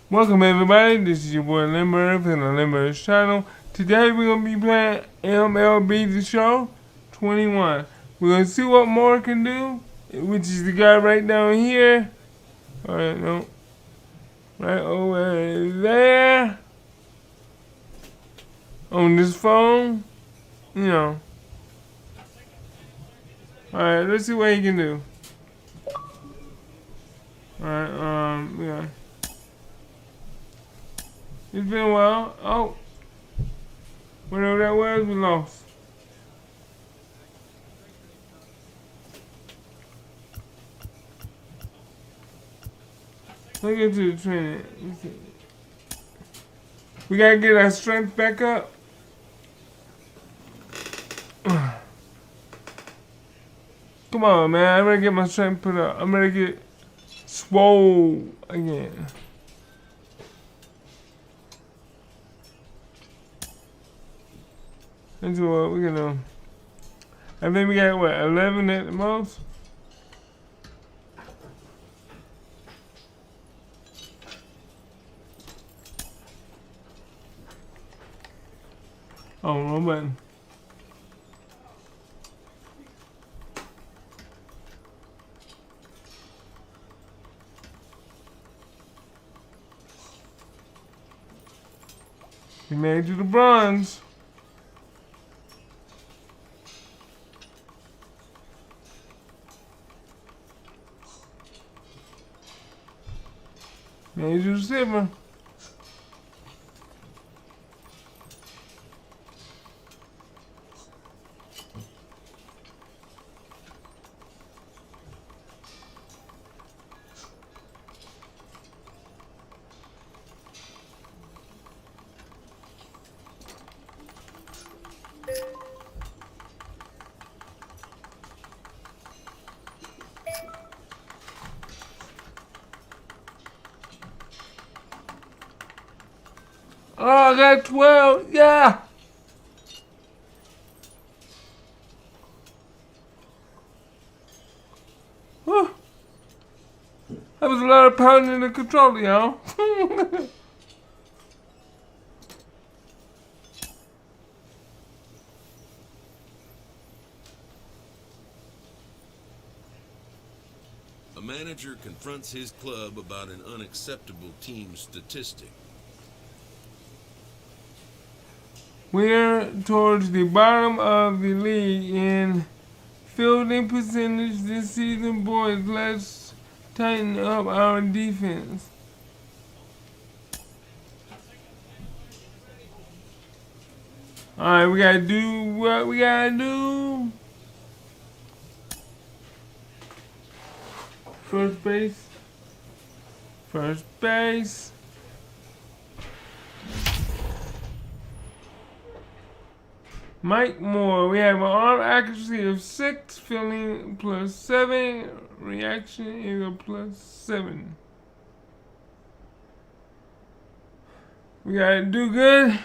Welcome everybody, this is your boy Limber from the Limber's channel. Today we're going to be playing MLB The Show 21. We're going to see what Moore can do, which is the guy right down here. Alright, no. Right over there. On this phone. You know. Alright, let's see what he can do. Alright, yeah. It's been a while. Oh. Whatever that was, we lost. Let's get to the training. We gotta get our strength back up. Come on, man. I'm gonna get my strength put up. I'm gonna get swole again. That's what we're gonna. I think we got what, 11 at the most? Oh, no button. We made it to the bronze. Made it to the silver. Oh, I got 12. Yeah. Whew. That was a lot of pounding in the controller, y'all. A manager confronts his club about an unacceptable team statistic. We're towards the bottom of the league in fielding percentage this season, boys. Let's tighten up our defense. Alright, we gotta do what we gotta do. First base. First base. Mike Moore, we have an arm accuracy of 6, fielding +7, reaction is a +7. We gotta do good.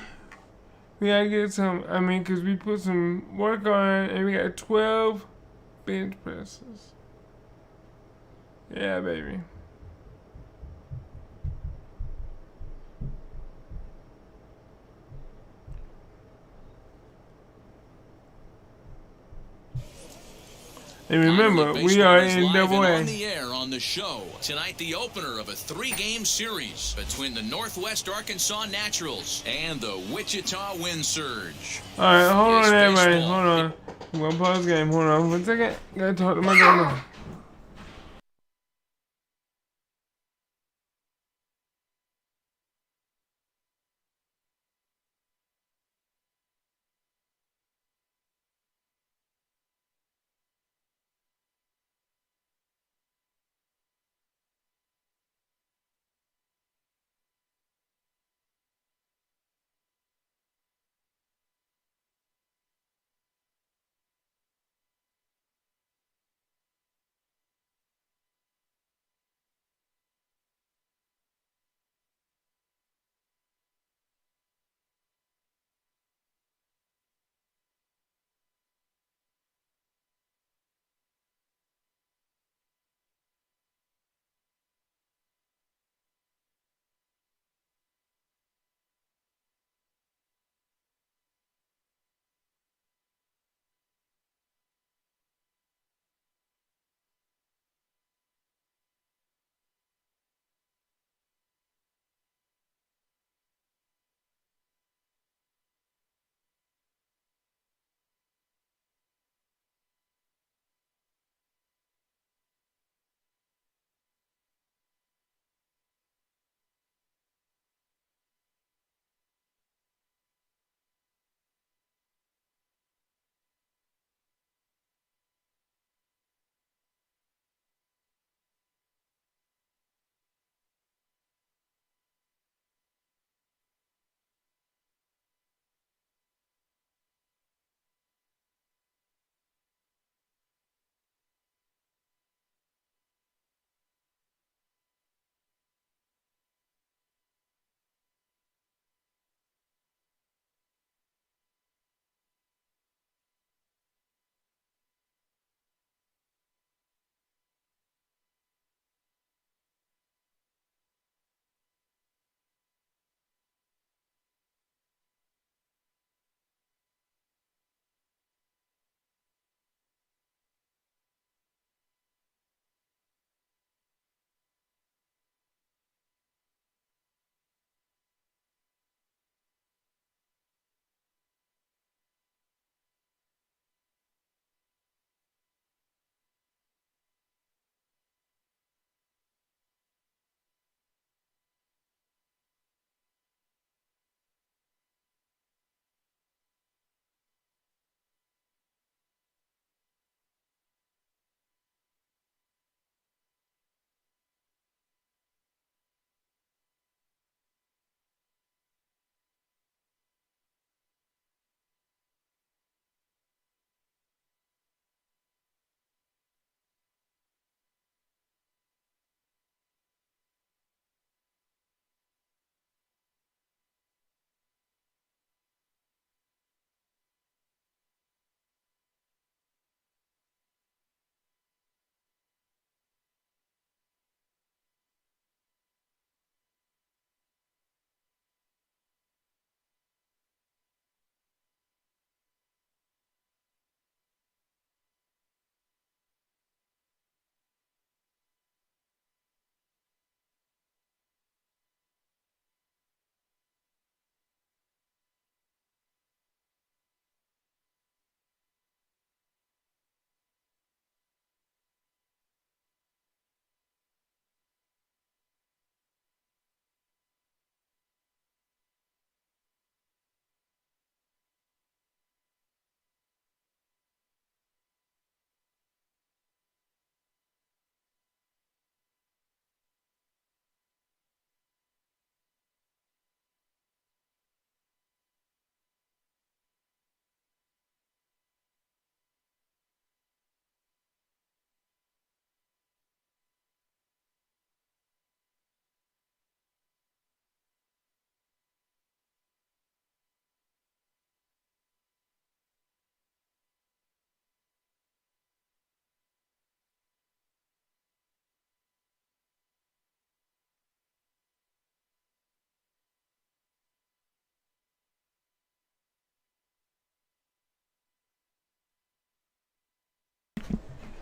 We gotta get some, cause we put some work on and we got 12 bench presses. Yeah, baby. And remember, we are in Double A. On the air on the show tonight, the opener of a 3-game series between the Northwest Arkansas Naturals and the Wichita Wind Surge. All right, hold on, everybody. Hold on. I'm gonna pause the game. Hold on 1 second. Gotta talk to my girl.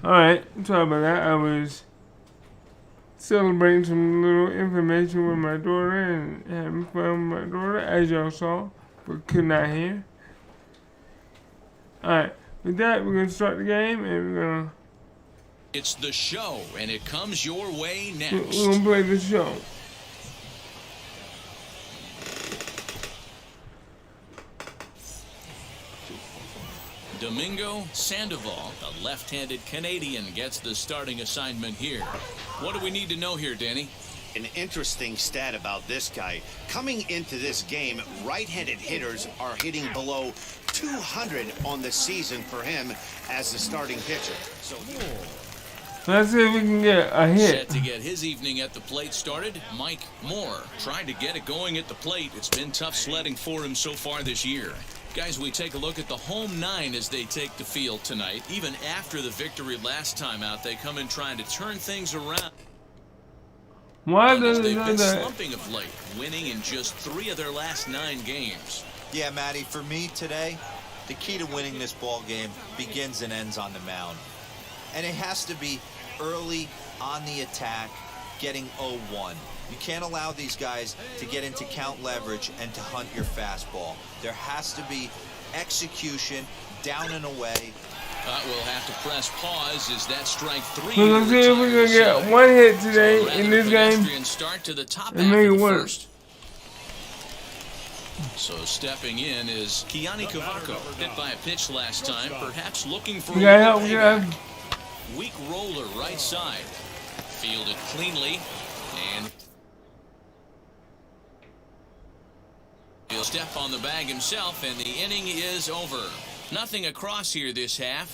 Alright, sorry about that. I was celebrating some little information with my daughter and having fun with my daughter, as y'all saw, but could not hear. Alright, with that, we're going to start the game and we're going to. It's the show, and it comes your way next. We're going to play the show. Domingo Sandoval, a left-handed Canadian, gets the starting assignment here. What do we need to know here, Danny? An interesting stat about this guy. Coming into this game, right-handed hitters are hitting below 200 on the season for him as the starting pitcher. So let's see if we can get a hit. Set to get his evening at the plate started, Mike Moore. Trying to get it going at the plate. It's been tough sledding for him so far this year. Guys, we take a look at the home nine as they take the field tonight. Even after the victory last time out, they come in trying to turn things around. Why does They've it do been that? slumping of late, winning in just 3 of their last 9 games. Yeah, Matty, for me today, the key to winning this ball game begins and ends on the mound. And it has to be early on the attack, getting 0-1. You can't allow these guys to get into count leverage and to hunt your fastball. There has to be execution, down and away. We'll have to press pause as that strike 3. So let's see if we can get one hit today in this game Start to the top and make it work. first. So stepping in is Kiani Cavaco, hit by a pitch last time, perhaps looking for We got help, we got payback. Weak roller right side. Fielded cleanly, and he'll step on the bag himself, and the inning is over. Nothing across here this half.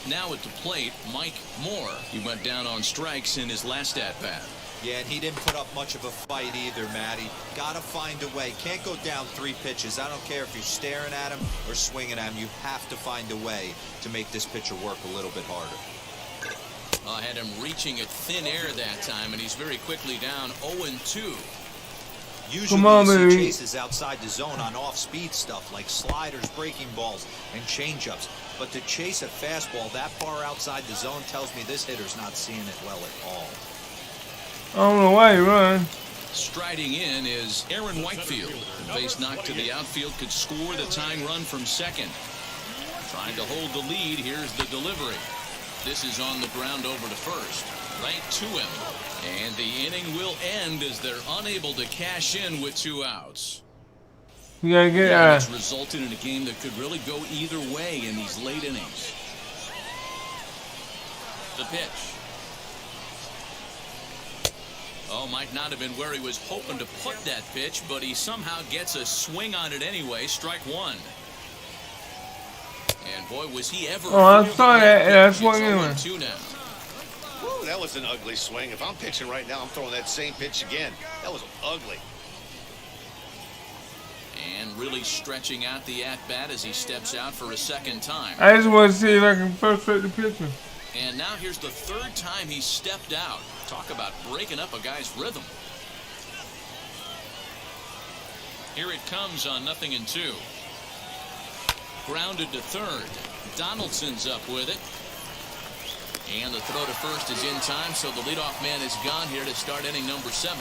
Now at the plate, Mike Moore. He went down on strikes in his last at-bat. Yeah, and he didn't put up much of a fight either, Matty. Gotta find a way. Can't go down 3 pitches. I don't care if you're staring at him or swinging at him. You have to find a way to make this pitcher work a little bit harder. I had him reaching at thin air that time, and he's very quickly down 0-2. Usually Come on, you see baby. chases outside the zone on off-speed stuff like sliders, breaking balls, and changeups. But to chase a fastball that far outside the zone tells me this hitter's not seeing it well at all. I don't know why he run. Striding in is Aaron Whitefield. The base knock to the outfield could score the tying run from second. Trying to hold the lead. Here's the delivery. This is on the ground over to first. Right to him. And the inning will end as they're unable to cash in with 2 outs. You gotta get It's resulted in a game that could really go either way in these late innings. The pitch. Oh, might not have been where he was hoping to put that pitch, but he somehow gets a swing on it anyway. Strike 1. And boy, was he ever. Oh, I saw that, and I swung anyway. 2 now. Woo, that was an ugly swing. If I'm pitching right now, I'm throwing that same pitch again. That was ugly. And really stretching out the at-bat as he steps out for a second time. I just want to see if I can frustrate the pitcher. And now here's the 3rd time he stepped out. Talk about breaking up a guy's rhythm. Here it comes on 0-2. Grounded to third. Donaldson's up with it. And the throw to first is in time, so the leadoff man is gone here to start inning number 7.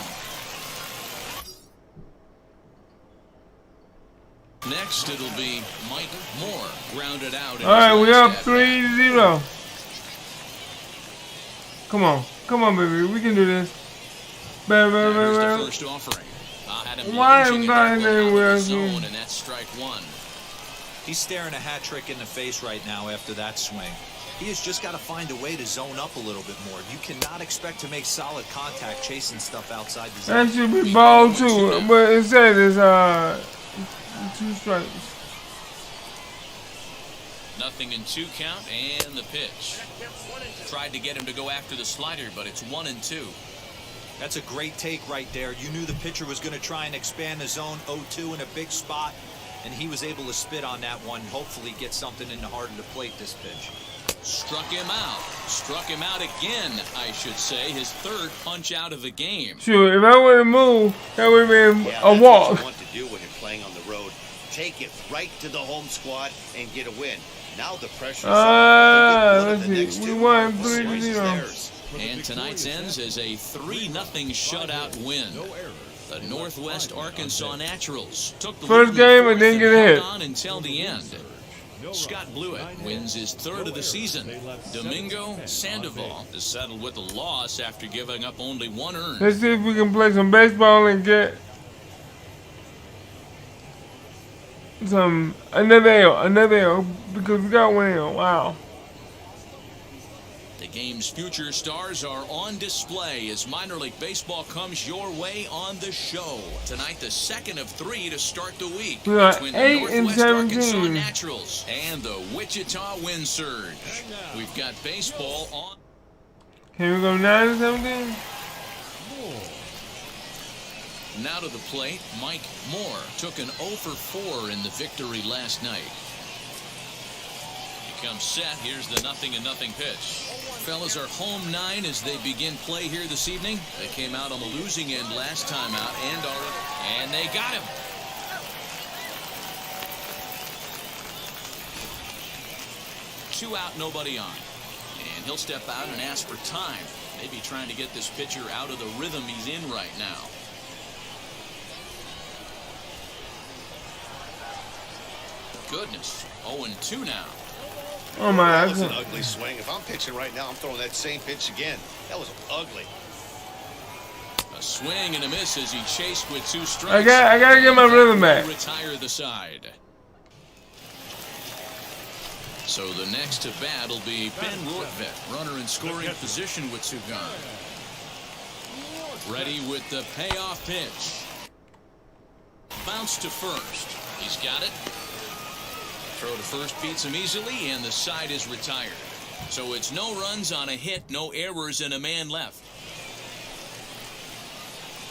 Next, it'll be Mike Moore, grounded out. All right, we up 3-0. Come on, baby, we can do this. Here's the first offering. Why am I anywhere? Zone, and that's strike 1. He's staring a hat trick in the face right now after that swing. He has just got to find a way to zone up a little bit more. You cannot expect to make solid contact chasing stuff outside the zone. That should be ball 2, but instead it's 2 strikes. 0-2 count, and the pitch. Tried to get him to go after the slider, but it's 1-2. That's a great take right there. You knew the pitcher was going to try and expand the zone 0-2 in a big spot, and he was able to spit on that one. Hopefully get something in the heart of the plate this pitch. Struck him out. Struck him out again, I should say. His 3rd punch out of the game. Sure, if I would have moved, that would have been Yeah, a that's walk. what you want to do when you're playing on the road. Take it right to the home squad and get a win. Now the pressure is on. Let's see. We won 3-0. And tonight's ends as a 3-0 shutout win. The Northwest Arkansas Naturals took the First game and didn't get a hit. on until the end. Scott Blewett wins his 3rd of the season. Domingo Sandoval is settled with a loss after giving up only 1 earned. Let's see if we can play some baseball and get another L, because we got 1 L. Wow. The game's future stars are on display as minor league baseball comes your way on the show. Tonight, the 2nd of 3 to start the week We got between 8 the and Northwest Arkansas 17. Naturals and the Wichita Wind Surge. We've got baseball on. Can we go 9 and 17? Now to the plate, Mike Moore took an 0 for 4 in the victory last night. He comes set. Here's the 0-0 pitch. Fellas are home 9 as they begin play here this evening. They came out on the losing end last time out and they got him. Two out, nobody on. And he'll step out and ask for time. Maybe trying to get this pitcher out of the rhythm he's in right now. Goodness, 0-2 now. Oh my That was God. an ugly swing. If I'm pitching right now, I'm throwing that same pitch again. That was ugly. A swing and a miss as he chased with 2 strikes. I gotta get my rhythm back. Retire the side. So the next to bat will be Ben Rortvedt, runner in scoring position with 2 gone. Ready with the payoff pitch. Bounce to first. He's got it. Throw to first beats him easily, and the side is retired. So it's no runs on a hit, no errors, and a man left.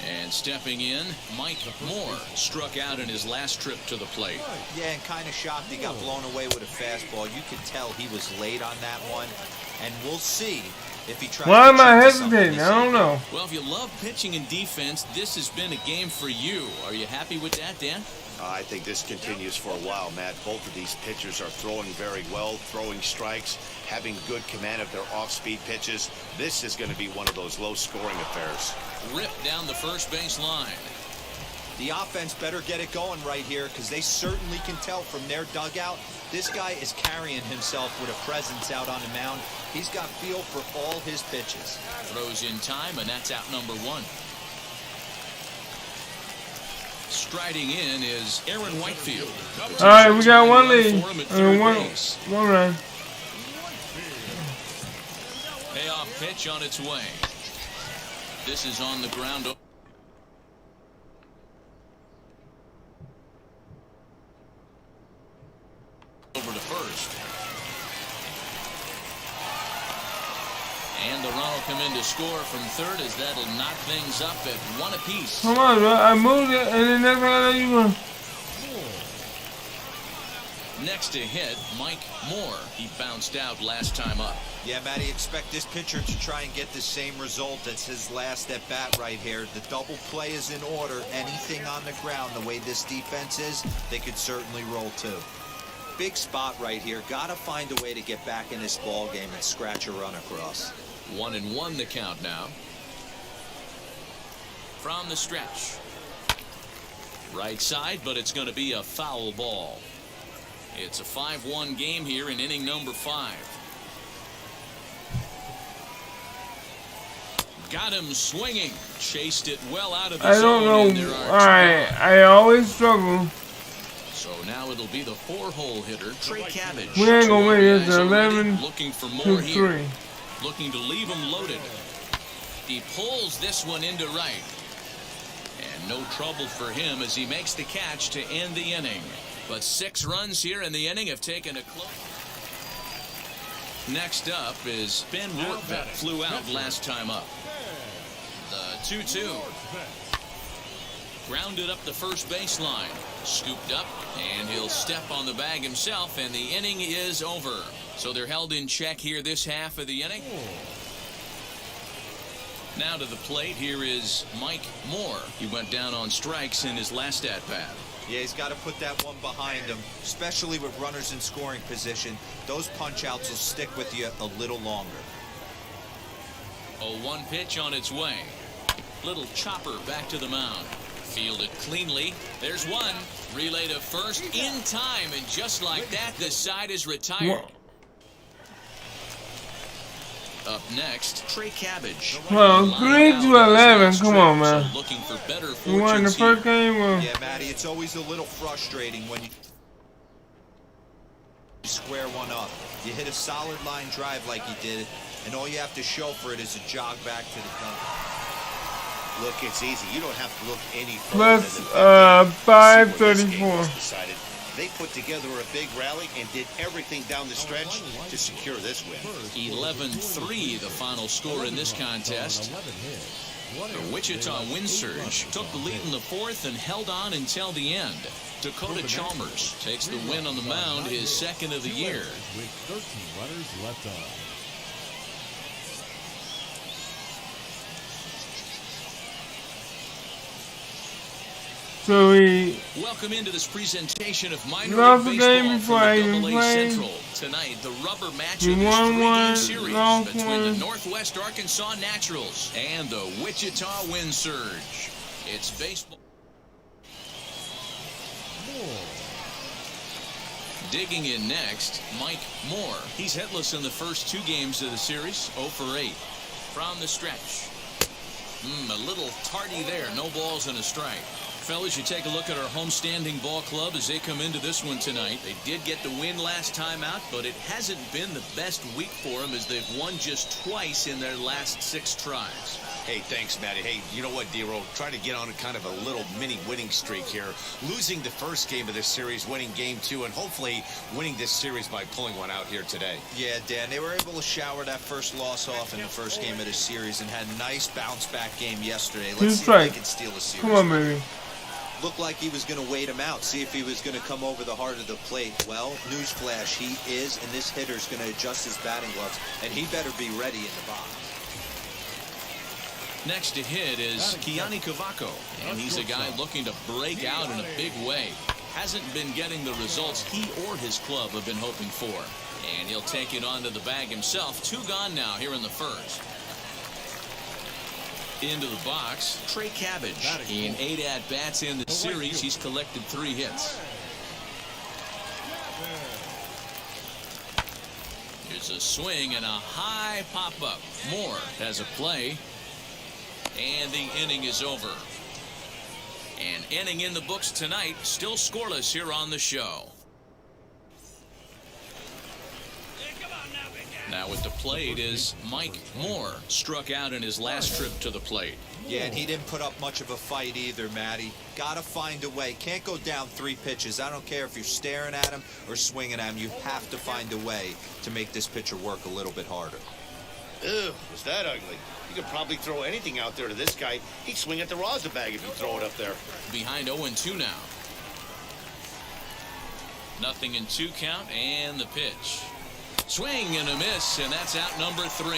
And stepping in, Mike Moore struck out in his last trip to the plate. Yeah, and kind of shocked he got blown away with a fastball. You could tell he was late on that one, and we'll see if he tries. Why am I to something hesitating? this I don't evening. know. Well, if you love pitching and defense, this has been a game for you. Are you happy with that, Dan? I think this continues for a while, Matt. Both of these pitchers are throwing very well, throwing strikes, having good command of their off-speed pitches. This is going to be one of those low-scoring affairs. Ripped down the first base line. The offense better get it going right here, because they certainly can tell from their dugout. This guy is carrying himself with a presence out on the mound. He's got feel for all his pitches. Throws in time, and that's out number 1. Striding in is Aaron Whitefield. All right, we got 1 lead. For him at third base. One run. Payoff pitch on its way. This is on the ground. Over to first. And the run will come in to score from third as that'll knock things up at 1 apiece. Come on, bro. I moved it, and then next thing I know, you going. Next to hit, Mike Moore. He bounced out last time up. Yeah, Matty, expect this pitcher to try and get the same result as his last at bat right here. The double play is in order. Anything on the ground, the way this defense is, they could certainly roll too. Big spot right here. Got to find a way to get back in this ball game and scratch a run across. 1-1 the count now. From the stretch. Right side, but it's going to be a foul ball. It's a 5-1 game here in inning number 5. Got him swinging. Chased it well out of the I zone. don't and there know. are All right, I always struggle. So now it'll be the 4-hole hitter, Trey Cabbage. We ain't gonna win. It's Guys already 11 looking for to more here. 3. Looking to leave him loaded. He pulls this one into right. And no trouble for him as he makes the catch to end the inning. But 6 runs here in the inning have taken a close. Next up is Ben Rortvedt. Flew out last time up. The 2-2. Grounded up the first baseline. Scooped up, and he'll step on the bag himself, and the inning is over. So they're held in check here this half of the inning. Now to the plate, here is Mike Moore. He went down on strikes in his last at-bat. Yeah, he's got to put that one behind him, especially with runners in scoring position. Those punch-outs will stick with you a little longer. Oh, one pitch on its way. Little chopper back to the mound. Fielded cleanly. There's one. Relay to first in time, and just like that, the side is retired. Up next, Trey Cabbage. Well, 3-11. Come on, man. So looking for better You won the fortunes first here. game. Or? Yeah, Matty, it's always a little frustrating when you square one up. You hit a solid line drive like you did, and all you have to show for it is a jog back to the dugout. Look, it's easy. You don't have to look any further Plus, than the 534. decided. They put together a big rally and did everything down the stretch to secure this win. 11-3, the final score in this contest. The Wichita Wind Surge took the lead in the fourth and held on until the end. Dakota Chalmers takes the win on the mound, his second of the year. With 13 runners left on. So we Welcome into this presentation of minor lost league the game baseball before I from the even AA played. Central. Tonight, the rubber match We of this won three-game one, series lost between one. the Northwest Arkansas Naturals and the Wichita Wind Surge. It's baseball. Digging in next, Mike Moore. He's hitless in the first two games of the series, 0 for 8. From the stretch. A little tardy there, no balls and a strike. Fellas, you take a look at our homestanding ball club as they come into this one tonight. They did get the win last time out, but it hasn't been the best week for them as they've won just twice in their last 6 tries. Hey, thanks, Matty. Hey, you know what, D-Roll? Trying to get on a kind of a little mini winning streak here. Losing the first game of this series, winning game 2, and hopefully winning this series by pulling one out here today. Yeah, Dan, they were able to shower that first loss off in the first game of this series and had a nice bounce-back game yesterday. Let's see if they can steal a series. Come on, baby. Looked like he was going to wait him out, see if he was going to come over the heart of the plate. Well, newsflash, he is, and this hitter's going to adjust his batting gloves, and he better be ready in the box. Next to hit is Kiani Cavaco, and he's a guy looking to break out in a big way. Hasn't been getting the results he or his club have been hoping for. And he'll take it onto the bag himself. 2 gone now here in the first. Into the box, Trey Cabbage. In 8 at-bats in the series, he's collected 3 hits. Here's a swing and a high pop-up. Moore has a play. And the inning is over. An inning in the books tonight, still scoreless here on the show. Now at the plate is Mike Moore, struck out in his last trip to the plate. Yeah, and he didn't put up much of a fight either, Matty. Got to find a way. Can't go down 3 pitches. I don't care if you're staring at him or swinging at him. You have to find a way to make this pitcher work a little bit harder. Ew, was that ugly? You could probably throw anything out there to this guy. He'd swing at the rosin bag if you throw it up there. Behind 0-2 now. Nothing in 2 count, and the pitch. Swing and a miss, and that's out number 3.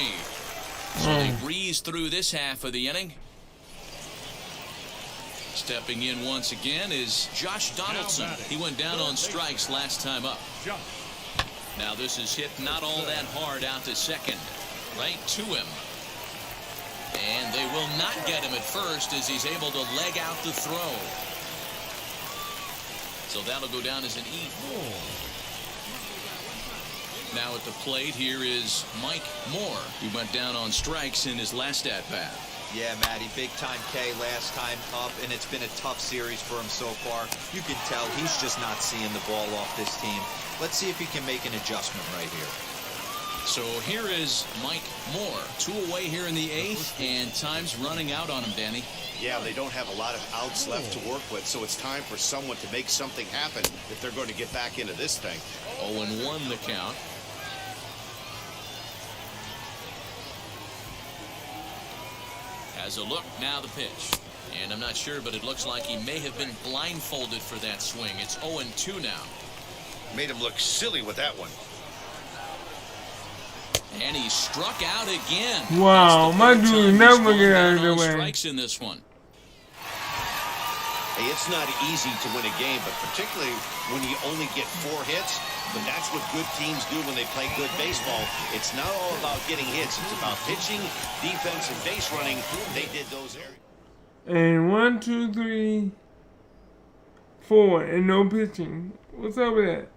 So they breeze through this half of the inning. Stepping in once again is Josh Donaldson. He went down on strikes last time up. Now this is hit not all that hard out to second. Right to him. And they will not get him at first as he's able to leg out the throw. So that'll go down as an E. Now at the plate here is Mike Moore. He went down on strikes in his last at-bat. Yeah, Matty, big-time K last time up, and it's been a tough series for him so far. You can tell he's just not seeing the ball off this team. Let's see if he can make an adjustment right here. So here is Mike Moore. 2 away here in the 8th, and time's running out on him, Danny. Yeah, they don't have a lot of outs left to work with, so it's time for someone to make something happen if they're going to get back into this thing. 0-1 the count. Has a look, now the pitch. And I'm not sure, but it looks like he may have been blindfolded for that swing. It's 0-2 now. Made him look silly with that one. And he struck out again. Wow, my dude never get out of the way. Strikes in this one. Hey, it's not easy to win a game, but particularly when you only get 4 hits. But that's what good teams do when they play good baseball. It's not all about getting hits. It's about pitching, defense, and base running. They did those areas. And 1, 2, 3, 4, and no pitching. What's up with that?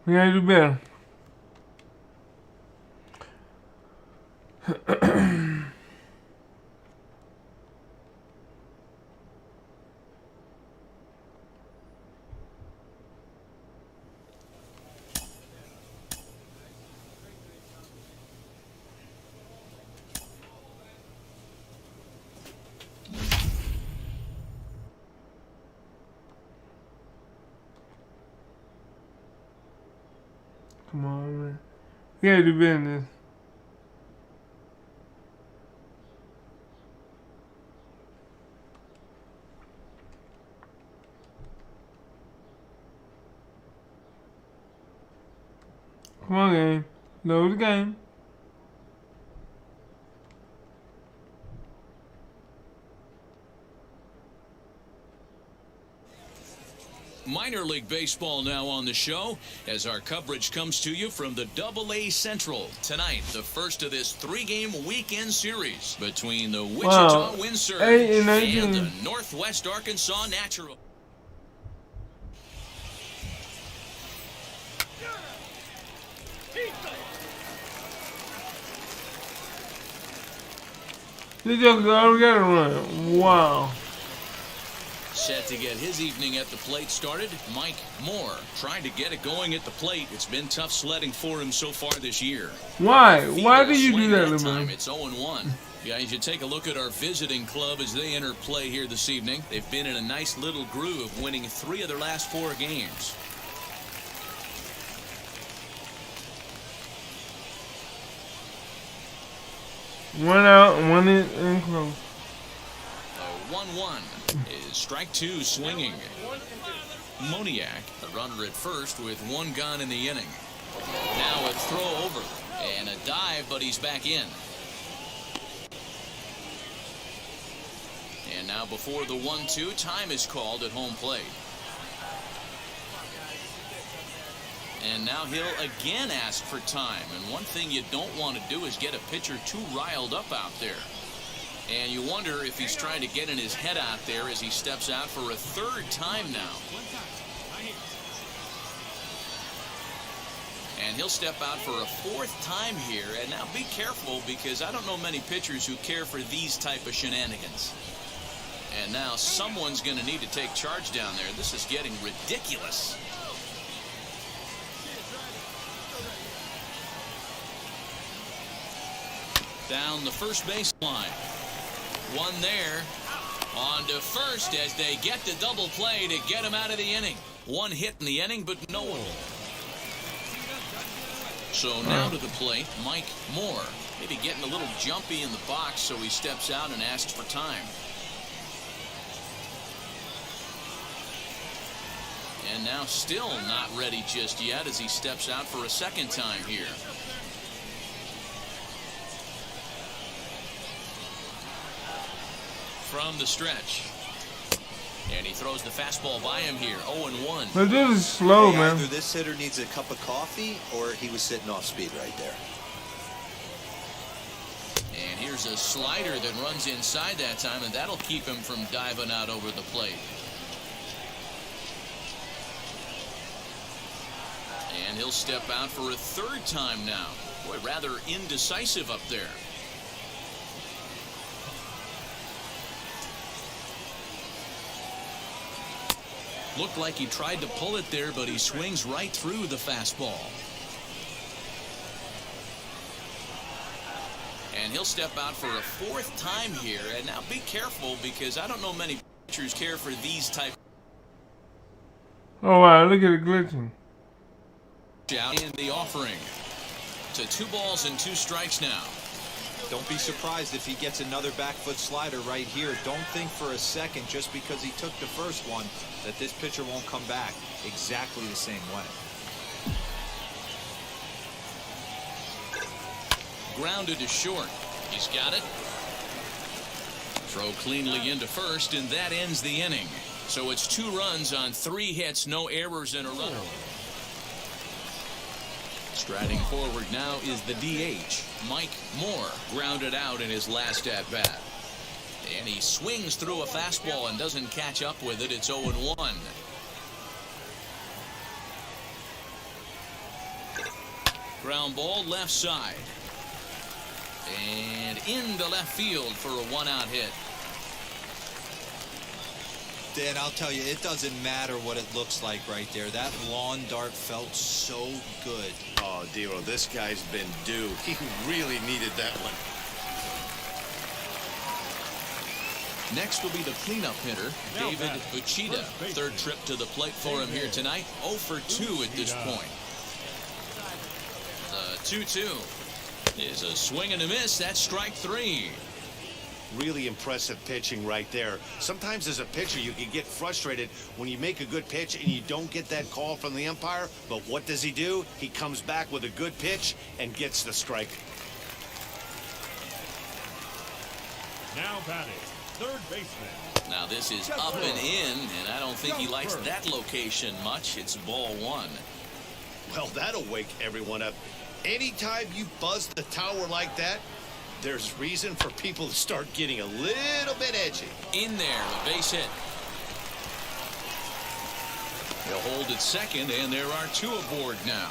We gotta do better. Come on, man. We gotta do business. Come on, game. Load the game. Minor League Baseball now on the show as our coverage comes to you from the AA Central. Tonight, the first of this 3-game weekend series between the Wichita Wind Surge and the Northwest Arkansas Natural. This just already got to run. Wow. Set to get his evening at the plate started, Mike Moore trying to get it going at the plate. It's been tough sledding for him so far this year. Why? Why do you do that, man? It's 0-1. Guys, you take a look at our visiting club as they enter play here this evening. They've been in a nice little groove, winning 3 of their last 4 games. One out, one in close. 1-1 is strike 2 swinging. Moniak, the runner at first with 1 gone in the inning. Now a throw over and a dive, but he's back in. And now before the 1-2, time is called at home plate. And now he'll again ask for time. And one thing you don't want to do is get a pitcher too riled up out there. And you wonder if he's trying to get in his head out there as he steps out for a 3rd time now. And he'll step out for a 4th time here. And now be careful, because I don't know many pitchers who care for these type of shenanigans. And now someone's going to need to take charge down there. This is getting ridiculous. Down the first base line. One there. On to first as they get the double play to get him out of the inning. 1 hit in the inning, but no one. So now to the plate, Mike Moore. Maybe getting a little jumpy in the box, so he steps out and asks for time. And now still not ready just yet as he steps out for a 2nd time here. From the stretch. And he throws the fastball by him here. 0-1. But this is slow, man. Either this hitter needs a cup of coffee or he was sitting off speed right there. And here's a slider that runs inside that time, and that'll keep him from diving out over the plate. And he'll step out for a 3rd time now. Boy, rather indecisive up there. Looked like he tried to pull it there, but he swings right through the fastball. And he'll step out for a 4th time here. And now be careful, because I don't know many pitchers care for these type. Oh, wow. Look at it glitching. In the offering to 2 balls and 2 strikes now. don't be surprised if he gets another back foot slider right here. Don't think for a second, just because he took the first one, that this pitcher won't come back exactly the same way. Grounded to short. He's got it. Throw cleanly into first, and that ends the inning. So it's 2 runs on 3 hits, no errors, and a runner. Striding forward now is the DH, Mike Moore, grounded out in his last at-bat. And he swings through a fastball and doesn't catch up with it. It's 0-1. Ground ball left side. And into left field for a 1-out hit. Dan, I'll tell you, it doesn't matter what it looks like right there. That lawn dart felt so good. Oh, Dero, this guy's been due. He really needed that one. Next will be the cleanup hitter, David Uchida. Third trip to the plate for him here tonight. 0 for 2 at this point. The 2-2 is a swing and a miss. That's strike 3. Really impressive pitching right there. Sometimes as a pitcher you can get frustrated when you make a good pitch and you don't get that call from the umpire, but what does he do? He comes back with a good pitch and gets the strike. Now batting, third baseman. Now this is up and in, and I don't think he likes that location much. It's ball 1. Well, that'll wake everyone up. Anytime you buzz the tower like that, there's reason for people to start getting a little bit edgy. In there, a base hit. He'll hold at second, and there are 2 aboard now.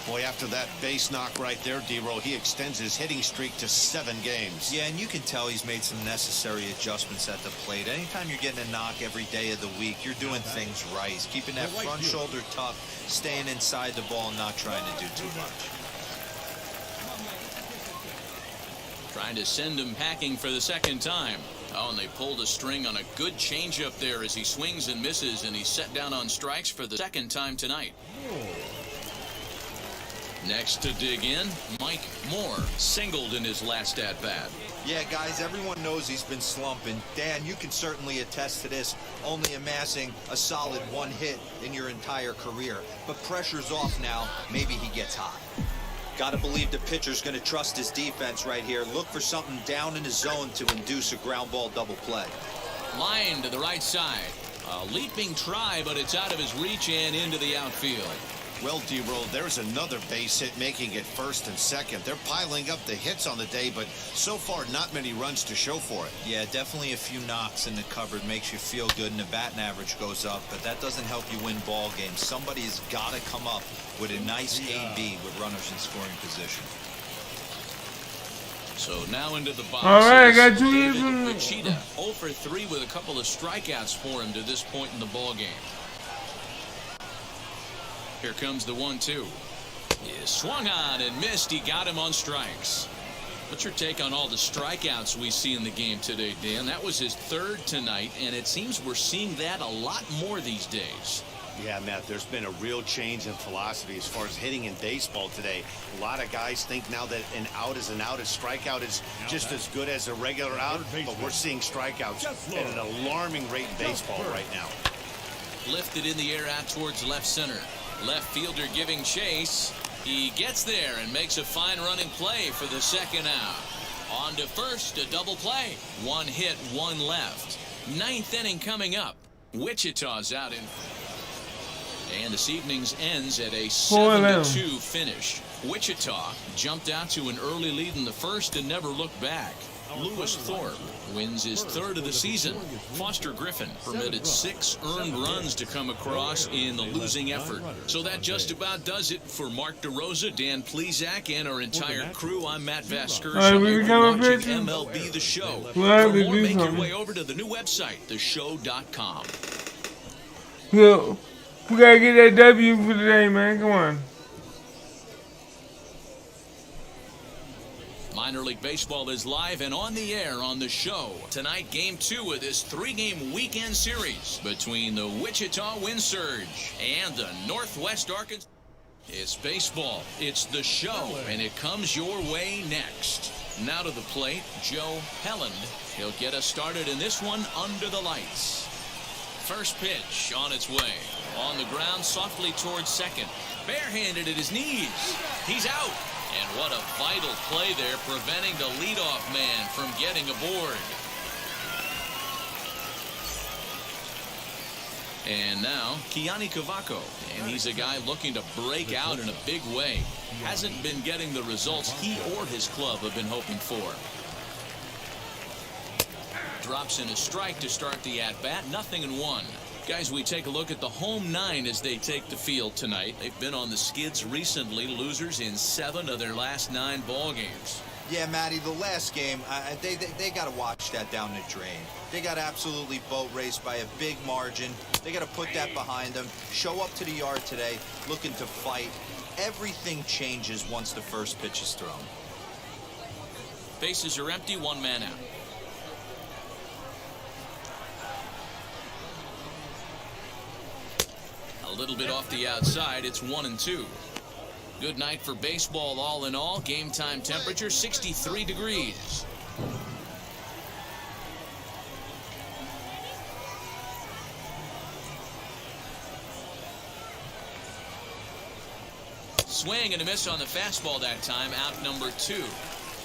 Boy, after that base knock right there, D-Row, he extends his hitting streak to 7 games. Yeah, and you can tell he's made some necessary adjustments at the plate. Anytime you're getting a knock every day of the week, you're doing things right. He's keeping that front shoulder tucked, staying inside the ball, and not trying to do too much. Trying to send him packing for the second time. Oh, and they pulled a string on a good changeup there as he swings and misses, and he's set down on strikes for the second time tonight. Next to dig in, Mike Moore, singled in his last at-bat. Yeah, guys, everyone knows he's been slumping. Dan, you can certainly attest to this, only amassing a solid 1 hit in your entire career. But pressure's off now. Maybe he gets hot. Got to believe the pitcher's going to trust his defense right here. Look for something down in his zone to induce a ground ball double play. Line to the right side. A leaping try, but it's out of his reach and into the outfield. Well, D-Roll, there's another base hit making it first and second. They're piling up the hits on the day, but so far not many runs to show for it. Yeah, definitely a few knocks in the cupboard makes you feel good, and the batting average goes up, but that doesn't help you win ball games. Somebody's got to come up with a nice AB with runners in scoring position. So now into the box. All right, I got 2 David hits. Uchida, 0 for 3 with a couple of strikeouts for him to this point in the ball game. Here comes the 1-2. He swung on and missed. He got him on strikes. What's your take on all the strikeouts we see in the game today, Dan? That was his 3rd tonight, and it seems we're seeing that a lot more these days. Yeah, Matt, there's been a real change in philosophy as far as hitting in baseball today. A lot of guys think now that an out is an out, a strikeout is just as good as a regular out, but we're seeing strikeouts at an alarming rate in baseball right now. Lifted in the air out towards left center. Left fielder giving chase. He gets there and makes a fine running play for the 2nd out. On to first, a double play. 1 hit, 1 left. 9th inning coming up. Wichita's out in. And this evening's ends at a 7-2 finish. Wichita jumped out to an early lead in the 1st and never looked back. Lewis Thorpe wins his 3rd of the season. Foster Griffin permitted 6 earned runs to come across in the losing effort. So that just about does it for Mark DeRosa, Dan Plezak, and our entire crew. I'm Matt Vasker. You're watching MLB The Show. For more, make your way over to the new website, theshow.com. Yo, we gotta get that W for today, man. Come on. Minor League Baseball is live and on the air on the show. Tonight, Game 2 of this 3-game weekend series between the Wichita Wind Surge and the Northwest Arkansas. It's baseball. It's the show, and it comes your way next. Now to the plate, Joe Helland. He'll get us started in this one under the lights. First pitch on its way. On the ground, softly towards second. Barehanded at his knees. He's out. And what a vital play there, preventing the leadoff man from getting aboard. And now, Kiani Cavaco. And he's a guy looking to break out in a big way. Hasn't been getting the results he or his club have been hoping for. Drops in a strike to start the at-bat. 0-1. Guys, we take a look at the home 9 as they take the field tonight. They've been on the skids recently, losers in 7 of their last 9 ball games. Yeah, Matty, the last game, they got to watch that down the drain. They got absolutely boat raced by a big margin. They got to put that behind them. Show up to the yard today looking to fight. Everything changes once the first pitch is thrown. Bases are empty, 1 man out. A little bit off the outside, it's 1-2. Good night for baseball all in all. Game time temperature 63 degrees. Swing and a miss on the fastball that time. Out number 2.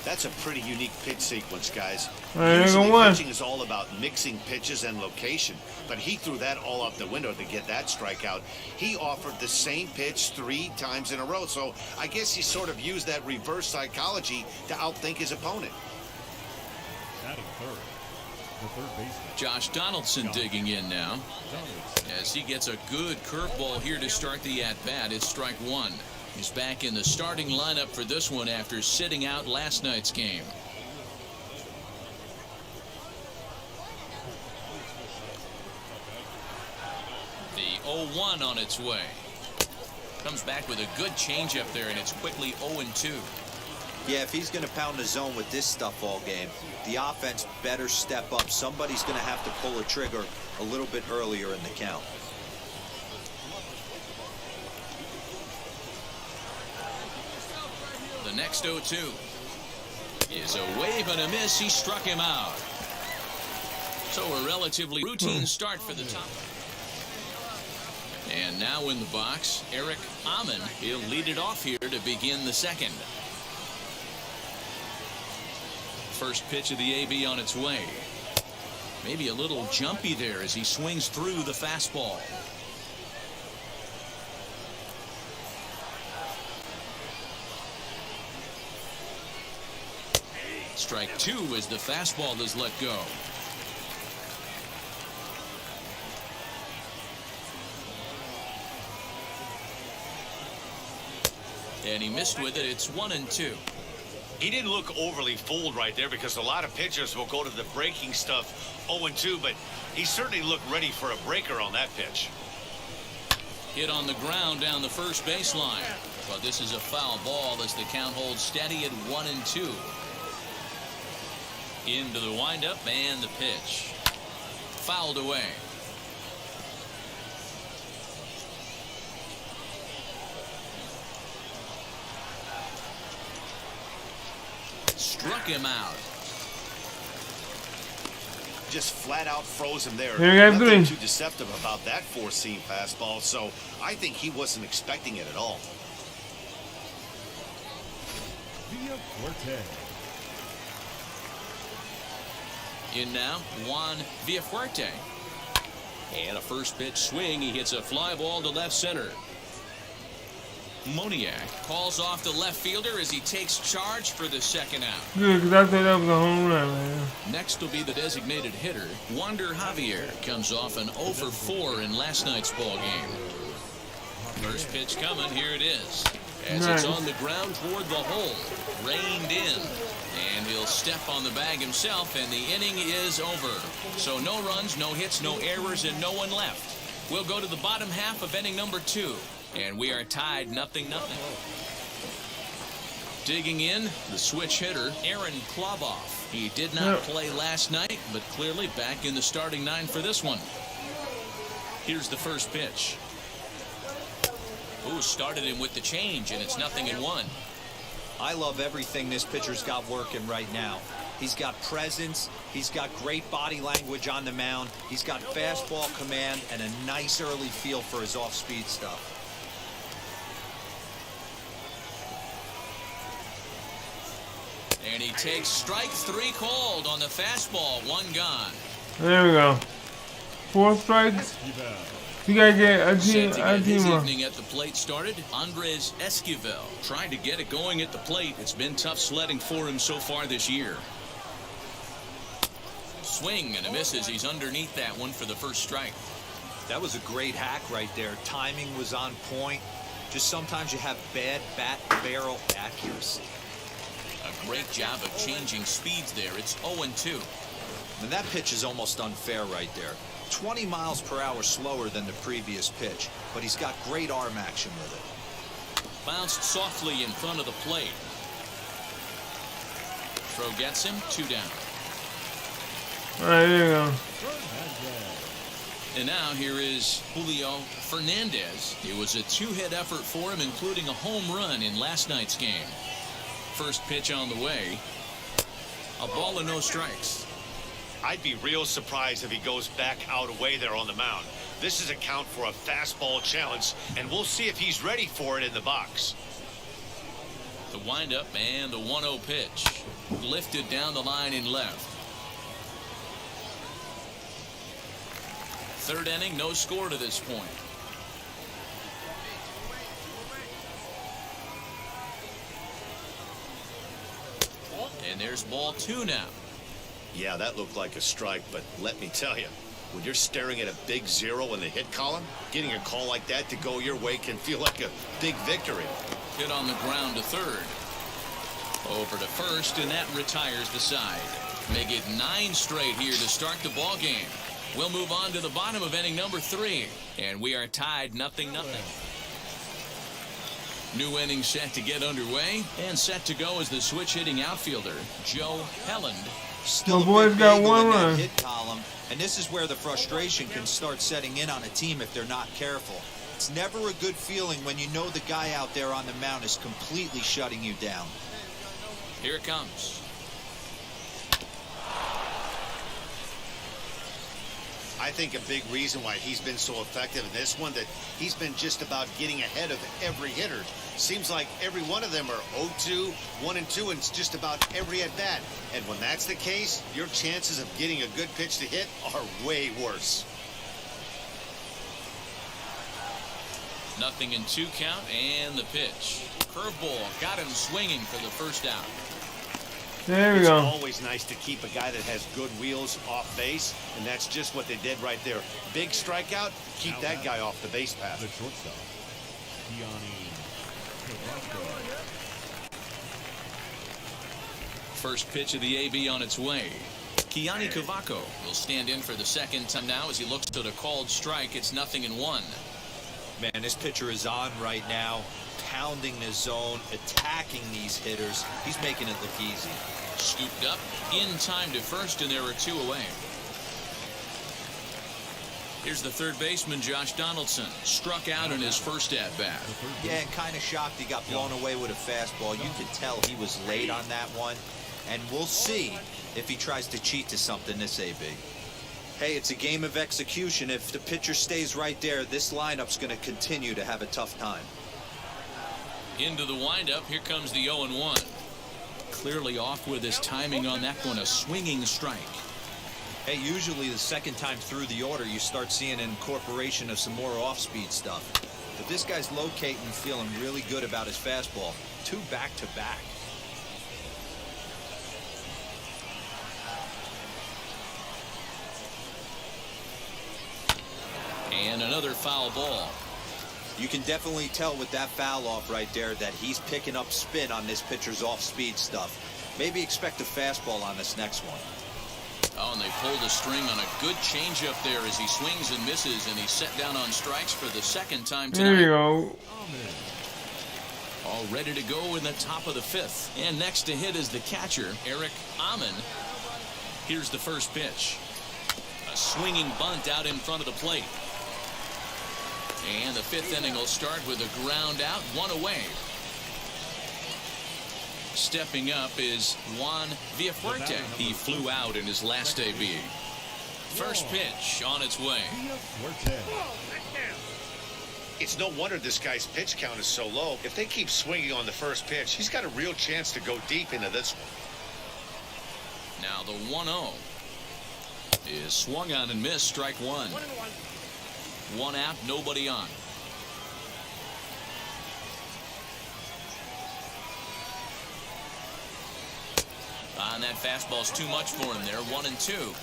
That's a pretty unique pitch sequence, guys. Right, Usually one. pitching is all about mixing pitches and location, but he threw that all out the window to get that strikeout. He offered the same pitch 3 times in a row, so I guess he sort of used that reverse psychology to outthink his opponent. Batting third, the third baseman. Josh Donaldson digging in now as he gets a good curveball here to start the at-bat. It's strike 1. He's back in the starting lineup for this one after sitting out last night's game. The 0-1 on its way. Comes back with a good changeup there, and it's quickly 0-2. Yeah, if he's going to pound the zone with this stuff all game, the offense better step up. Somebody's going to have to pull a trigger a little bit earlier in the count. The next 0-2 is a wave and a miss. He struck him out. So a relatively routine start for the top. And now in the box, Eric Amon. He'll lead it off here to begin the second. First pitch of the AB on its way. Maybe a little jumpy there as he swings through the fastball. Strike 2 as the fastball is let go. And he missed with it. It's 1-2. He didn't look overly fooled right there because a lot of pitchers will go to the breaking stuff 0-2, but he certainly looked ready for a breaker on that pitch. Hit on the ground down the first baseline. But this is a foul ball as the count holds steady at 1-2. Into the windup and the pitch. Fouled away. Struck him out. Just flat out froze him there. Here we have Nothing 3. too deceptive about that four-seam fastball, so I think he wasn't expecting it at all. Via Fuerte. In now, Juan Villafuerte. And a first pitch swing. He hits a fly ball to left center. Moniak calls off the left fielder as he takes charge for the second out. Good, because I thought that was a home run, man. Next will be the designated hitter. Wander Javier comes off an 0 for 4 in last night's ball game. First pitch coming. Here it is. As Nice. it's on the ground toward the hole. Reined in. And he'll step on the bag himself, and the inning is over. So no runs, no hits, no errors, and no one left. We'll go to the bottom half of inning number 2. And we are tied 0-0. Digging in, the switch hitter, Aaron Kloboff. He did not play last night, but clearly back in the starting 9 for this one. Here's the first pitch. Ooh, started him with the change, and it's 0-1. I love everything this pitcher's got working right now. He's got presence, he's got great body language on the mound, he's got fastball command, and a nice early feel for his off-speed stuff. And he takes strike 3 called on the fastball. 1 gone. There we go. 4 strikes. You gotta get a team. Set to get his evening at the plate started. Andres Esquivel trying to get it going at the plate. It's been tough sledding for him so far this year. Swing and a miss as he's underneath that one for the first strike. That was a great hack right there. Timing was on point. Just sometimes you have bad bat barrel accuracy. A great job of changing speeds there. It's 0-2. And that pitch is almost unfair right there. 20 miles per hour slower than the previous pitch, but he's got great arm action with it. Bounced softly in front of the plate. Throw gets him. 2 down. All right, there you go. And now here is Julio Fernandez. It was a 2-hit effort for him, including a home run in last night's game. First pitch on the way. A ball and no strikes. I'd be real surprised if he goes back out away there on the mound. This is a count for a fastball challenge, and we'll see if he's ready for it in the box. The windup and the 1-0 pitch. Lifted down the line in left. Third inning, no score to this point. And there's ball 2 now. Yeah, that looked like a strike, but let me tell you, when you're staring at a big 0 in the hit column, getting a call like that to go your way can feel like a big victory. Hit on the ground to third. Over to first, and that retires the side. Make it 9 straight here to start the ball game. We'll move on to the bottom of inning number 3, and we are tied 0-0. New inning set to get underway, and set to go is the switch-hitting outfielder, Joe Helland. Still My boy's got 1 in that run. hit column, and this is where the frustration can start setting in on a team if they're not careful. It's never a good feeling when you know the guy out there on the mound is completely shutting you down. Here it comes. I think a big reason why he's been so effective in this one, that he's been just about getting ahead of every hitter. Seems like every one of them are 0-2, 1-2, and it's just about every at bat. And when that's the case, your chances of getting a good pitch to hit are way worse. 0-2 count, and the pitch. Curveball got him swinging for the first out. There we It's go. always nice to keep a guy that has good wheels off base, and that's just what they did right there. Big strikeout, keep that guy off the base path. The shortstop, First pitch of the AB on its way. Kiani Cavaco will stand in for the second time now as he looks to the called strike. It's 0-1. Man, this pitcher is on right now, pounding the zone, attacking these hitters. He's making it look easy. Scooped up in time to first, and there are 2 away. Here's the third baseman, Josh Donaldson. Struck out in his first at-bat. Yeah, and kind of shocked he got blown away with a fastball. You could tell he was late on that one. And we'll see if he tries to cheat to something this AB. Hey, it's a game of execution. If the pitcher stays right there, this lineup's going to continue to have a tough time. Into the windup. Here comes the 0-1. Clearly off with his timing on that one. A swinging strike. Hey, usually the second time through the order, you start seeing an incorporation of some more off-speed stuff. But this guy's locating and feeling really good about his fastball. 2 back-to-back. And another foul ball. You can definitely tell with that foul off right there that he's picking up spin on this pitcher's off-speed stuff. Maybe expect a fastball on this next one. Oh, and they pulled a string on a good changeup there as he swings and misses, and he's set down on strikes for the second time tonight. There you go. All ready to go in the top of the 5th. And next to hit is the catcher, Eric Amon. Here's the first pitch. A swinging bunt out in front of the plate. And the fifth inning will start with a ground out, one away. Stepping up is Juan Villafuerte. He flew out in his last AB. First pitch on its way. It's no wonder this guy's pitch count is so low. If they keep swinging on the first pitch, he's got a real chance to go deep into this one. Now the 1-0 is swung on and missed, strike one. One out, nobody on. And that fastball's too much for him there, 1-2.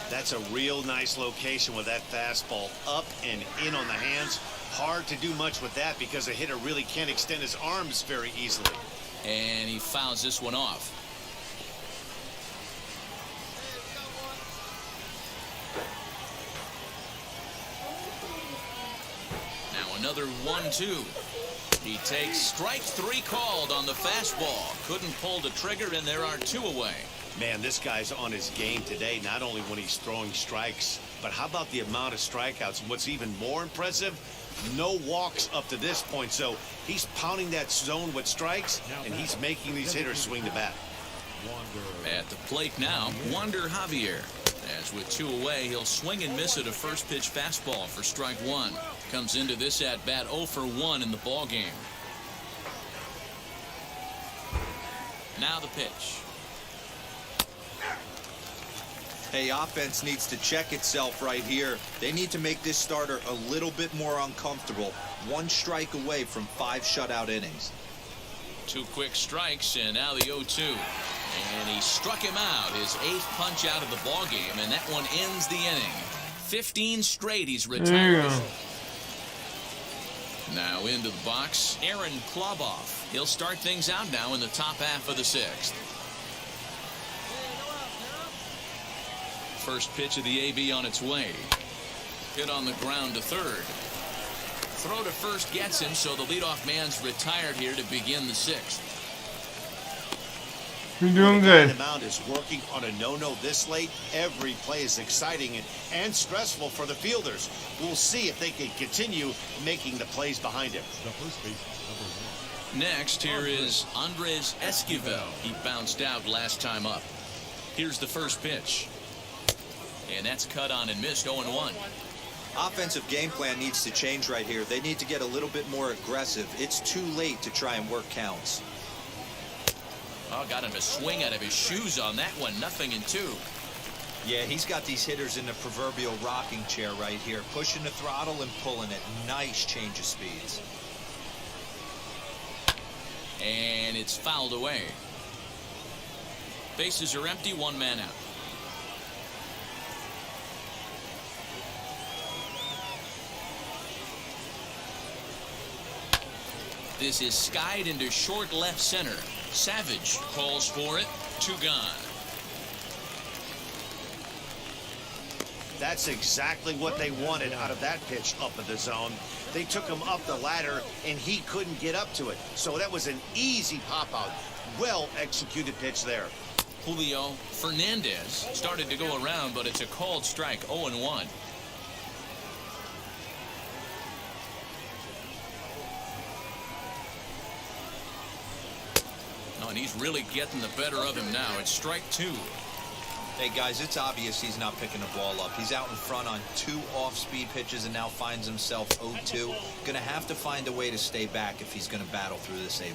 That's a real nice location with that fastball up and in on the hands. Hard to do much with that because a hitter really can't extend his arms very easily. And he fouls this one off. Now another 1-2. He takes strike three called on the fastball. Couldn't pull the trigger, and there are two away. Man, this guy's on his game today, not only when he's throwing strikes, but how about the amount of strikeouts? And what's even more impressive, no walks up to this point. So he's pounding that zone with strikes, and he's making these hitters swing the bat. At the plate now, Wander Javier. As with two away, he'll swing and miss at a first pitch fastball for strike one. Comes into this at bat 0 for 1 in the ball game. Now the pitch. Hey, offense needs to check itself right here. They need to make this starter a little bit more uncomfortable. One strike away from 5 shutout innings. Two quick strikes, and now the 0-2. And he struck him out, his 8th punch out of the ball game, and that one ends the inning. 15 straight he's retired. Now into the box, Aaron Kloboff. He'll start things out now in the top half of the 6th. First pitch of the AB on its way. Hit on the ground to third. Throw to first gets him, so the leadoff man's retired here to begin the 6th. You're doing good. The mound is working on a no-no this late. Every play is exciting and stressful for the fielders. We'll see if they can continue making the plays behind him. The first baseman, number 1. Next, here is Andres Esquivel. He bounced out last time up. Here's the first pitch. And that's cut on and missed, 0-1. Offensive game plan needs to change right here. They need to get a little bit more aggressive. It's too late to try and work counts. Oh, got him to swing out of his shoes on that one. 0-2. Yeah, he's got these hitters in the proverbial rocking chair right here, pushing the throttle and pulling it. Nice change of speeds. And it's fouled away. Bases are empty, one man out. This is skied into short left center. Savage calls for it. 2 gone. That's exactly what they wanted out of that pitch up in the zone. They took him up the ladder, and he couldn't get up to it. So that was an easy pop-out. Well-executed pitch there. Julio Fernandez started to go around, but it's a called strike, 0-1. And he's really getting the better of him now. It's strike 2. Hey, guys, it's obvious he's not picking the ball up. He's out in front on 2 off-speed pitches and now finds himself 0-2. Going to have to find a way to stay back if he's going to battle through this AB.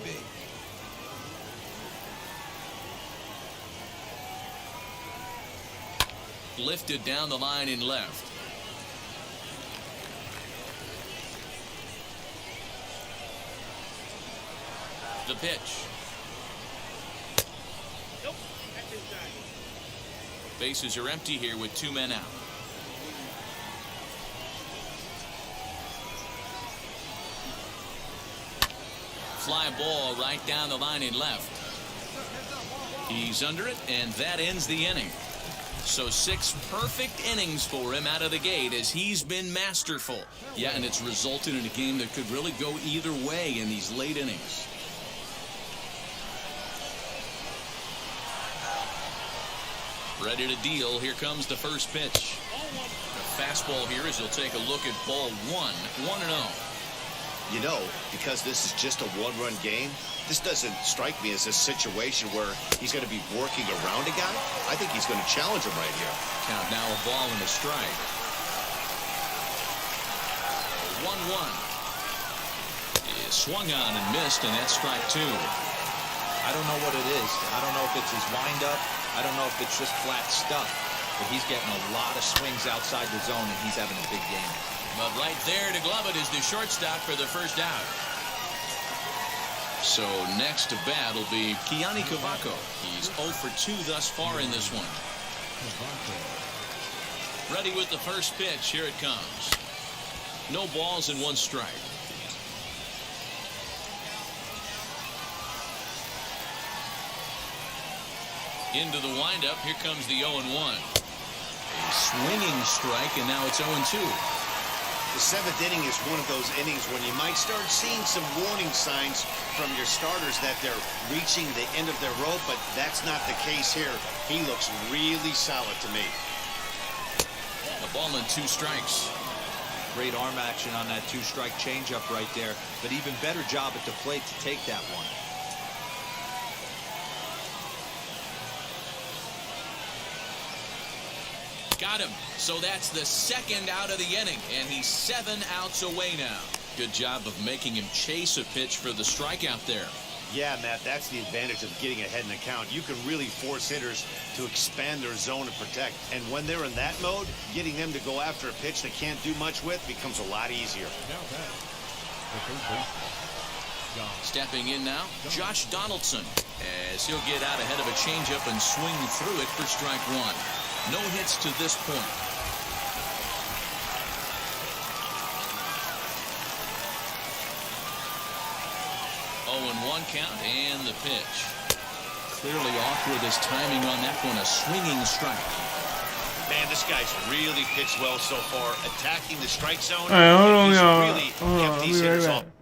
Lifted down the line in left. The pitch. Bases are empty here with 2 men out. Fly ball right down the line in left. He's under it, and that ends the inning. So 6 perfect innings for him out of the gate as he's been masterful. Yeah, and it's resulted in a game that could really go either way in these late innings. Ready to deal. Here comes the first pitch. The fastball here as he'll take a look at ball 1, 1-0. You know, because this is just a one-run game, this doesn't strike me as a situation where he's going to be working around a guy. I think he's going to challenge him right here. Count now, a ball and a strike. 1-1. Is swung on and missed, and that's strike 2. I don't know what it is. I don't know if it's his windup. I don't know if it's just flat stuff. But he's getting a lot of swings outside the zone, and he's having a big game. But right there to glove it is the shortstop for the first out. So next to bat will be Kiani Cavaco. He's 0 for 2 thus far in this one. Ready with the first pitch. Here it comes. No balls and 1 strike. Into the windup. Here comes the 0-1. A swinging strike, and now it's 0-2. The 7th inning is one of those innings when you might start seeing some warning signs from your starters that they're reaching the end of their rope, but that's not the case here. He looks really solid to me. A ball and 2 strikes. Great arm action on that 2-strike changeup right there, but even better job at the plate to take that one. Got him. So that's the 2nd out of the inning, and he's 7 outs away now. Good job of making him chase a pitch for the strikeout there. Yeah, Matt, that's the advantage of getting ahead in the count. You can really force hitters to expand their zone and protect. And when they're in that mode, getting them to go after a pitch they can't do much with becomes a lot easier. Stepping in now, Josh Donaldson, as he'll get out ahead of a changeup and swing through it for strike 1. No hits to this point. Oh, and 1 count, and the pitch. Clearly off with his timing on that one, a swinging strike. Man, this guy's really pitched well so far, attacking the strike zone. All right, hold on, He's y'all. really Hold kept on, these I'll be hitters right off. back.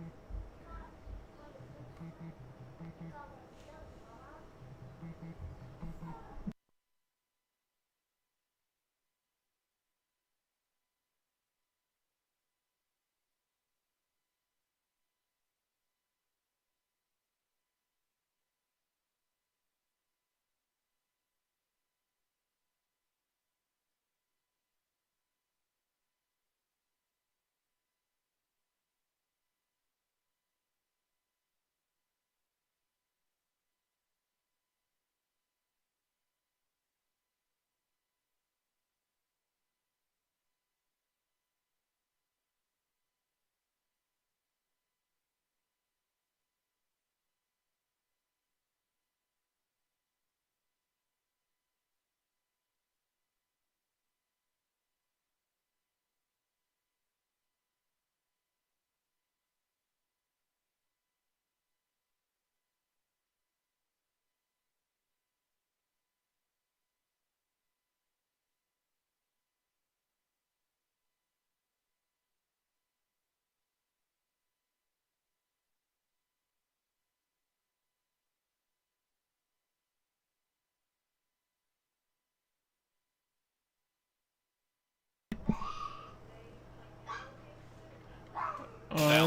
All right.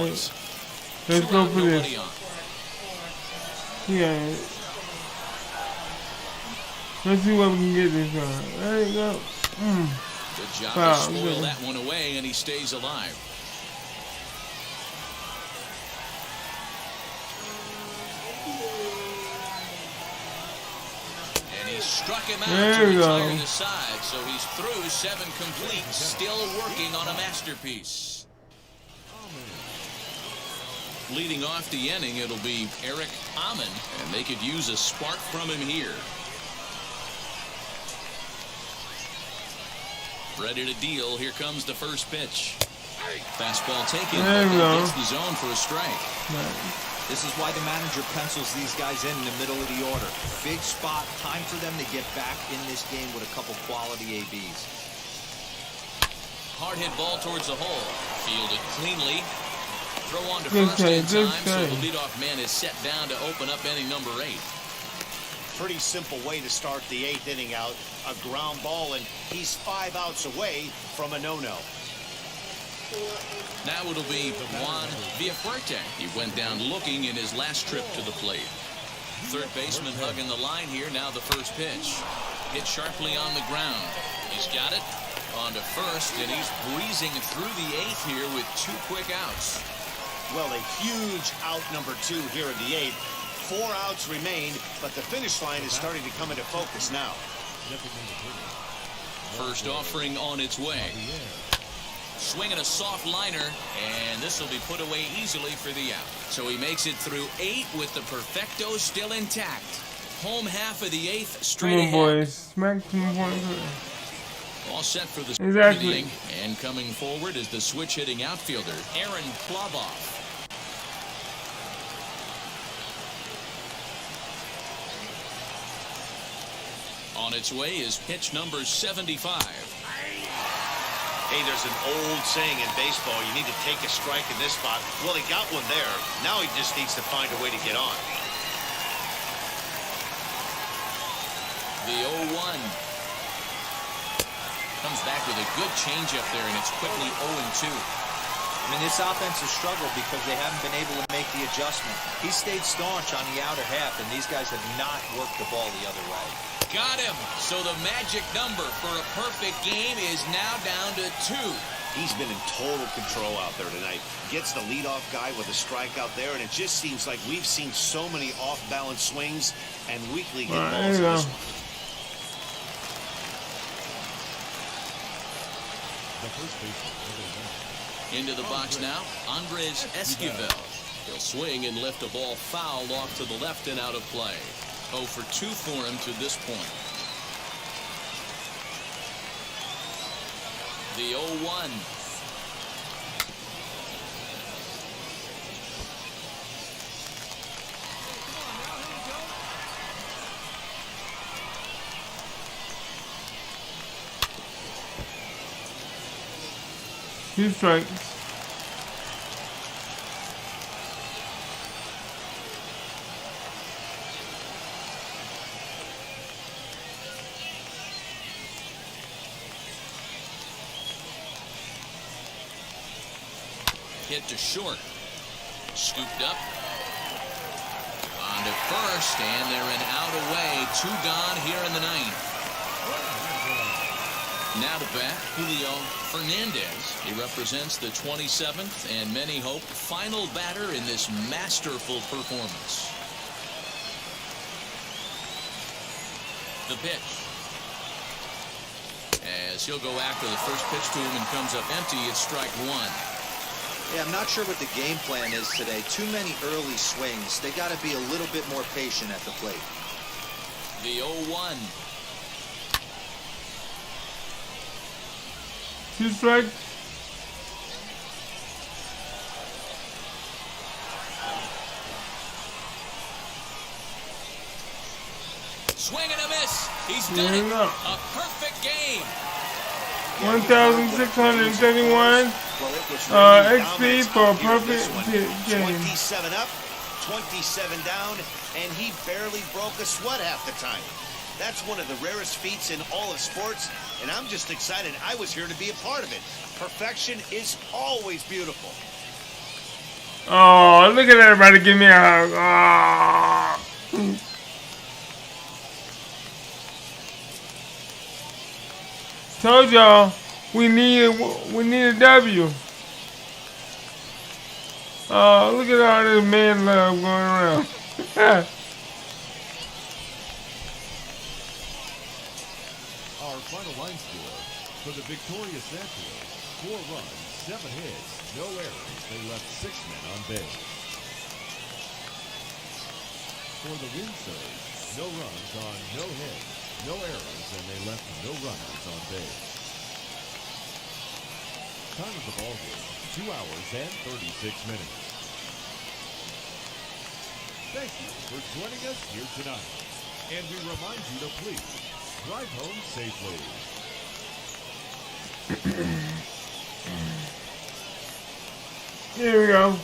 Let's go for this. Yeah. Let's see what we can get this on. There you go. Good job to spoil that one away, and he stays alive. And he struck him out to retire the side, so he's through 7 complete, still working on a masterpiece. Leading off the inning, it'll be Eric Amon, and they could use a spark from him here. Ready to deal. Here comes the first pitch. Fastball taken. Gets the zone for a strike. This is why the manager pencils these guys in the middle of the order. Big spot. Time for them to get back in this game with a couple quality ABs. Hard hit ball towards the hole. Fielded cleanly. Throw on to first in time, so the leadoff man is set down to open up inning number 8. Pretty simple way to start the 8th inning out. A ground ball, and he's 5 outs away from a no-no. Now it'll be Juan Villaferte. He went down looking in his last trip to the plate. Third baseman hugging the line here. Now the first pitch. Hit sharply on the ground. He's got it. On to first, and he's breezing through the 8th here with 2 quick outs. Well, a huge out number 2 here in the 8th. 4 outs remain, but the finish line is starting to come into focus now. First offering on its way. Swinging a soft liner, and this will be put away easily for the out. So he makes it through 8 with the perfecto still intact. Home half of the 8th straight Come on, ahead. boys. Smack some points. All set for the Exactly. inning, and coming forward is the switch-hitting outfielder, Aaron Plaboff. On its way is pitch number 75. Hey, there's an old saying in baseball, you need to take a strike in this spot. Well, he got one there. Now he just needs to find a way to get on. The 0-1. Comes back with a good changeup there, and it's quickly 0-2. I mean, this offense has struggled because they haven't been able to make the adjustment. He stayed staunch on the outer half, and these guys have not worked the ball the other way. Got him. So the magic number for a perfect game is now down to 2. He's been in total control out there tonight. Gets the leadoff guy with a strikeout there, and it just seems like we've seen so many off-balance swings and weakly hit balls in this one. Into the box now, Andres Esquivel. He'll swing and lift a ball foul off to the left and out of play. 0 for 2 for him to this point. The 0-1. Two strikes. Hit to short. Scooped up. On to first, and they're an out away. 2 gone here in the 9th. Now to bat, Julio Fernandez. He represents the 27th and many hope final batter in this masterful performance. The pitch. As he'll go after the first pitch to him and comes up empty, it's strike 1. Yeah, I'm not sure what the game plan is today. Too many early swings. They got to be a little bit more patient at the plate. The 0-1. 2 strikes. Swing and a miss. He's done it. A perfect game. 1,631 XP for a perfect game. 27 up, 27 down, and he barely broke a sweat half the time. That's one of the rarest feats in all of sports, and I'm just excited I was here to be a part of it. Perfection is always beautiful. Oh, look at everybody give me a hug. Oh. Told y'all we need a W. Oh, look at all this man love going around. Our final line score for the victorious Nationals: 4 runs, 7 hits, no errors. They left 6 men on base. For the Wind Surge, no runs on no hits, no errors, and they left no runners on base. Time of the ball game, 2 hours and 36 minutes. Thank you for joining us here tonight. And we remind you to please drive home safely. Here we go.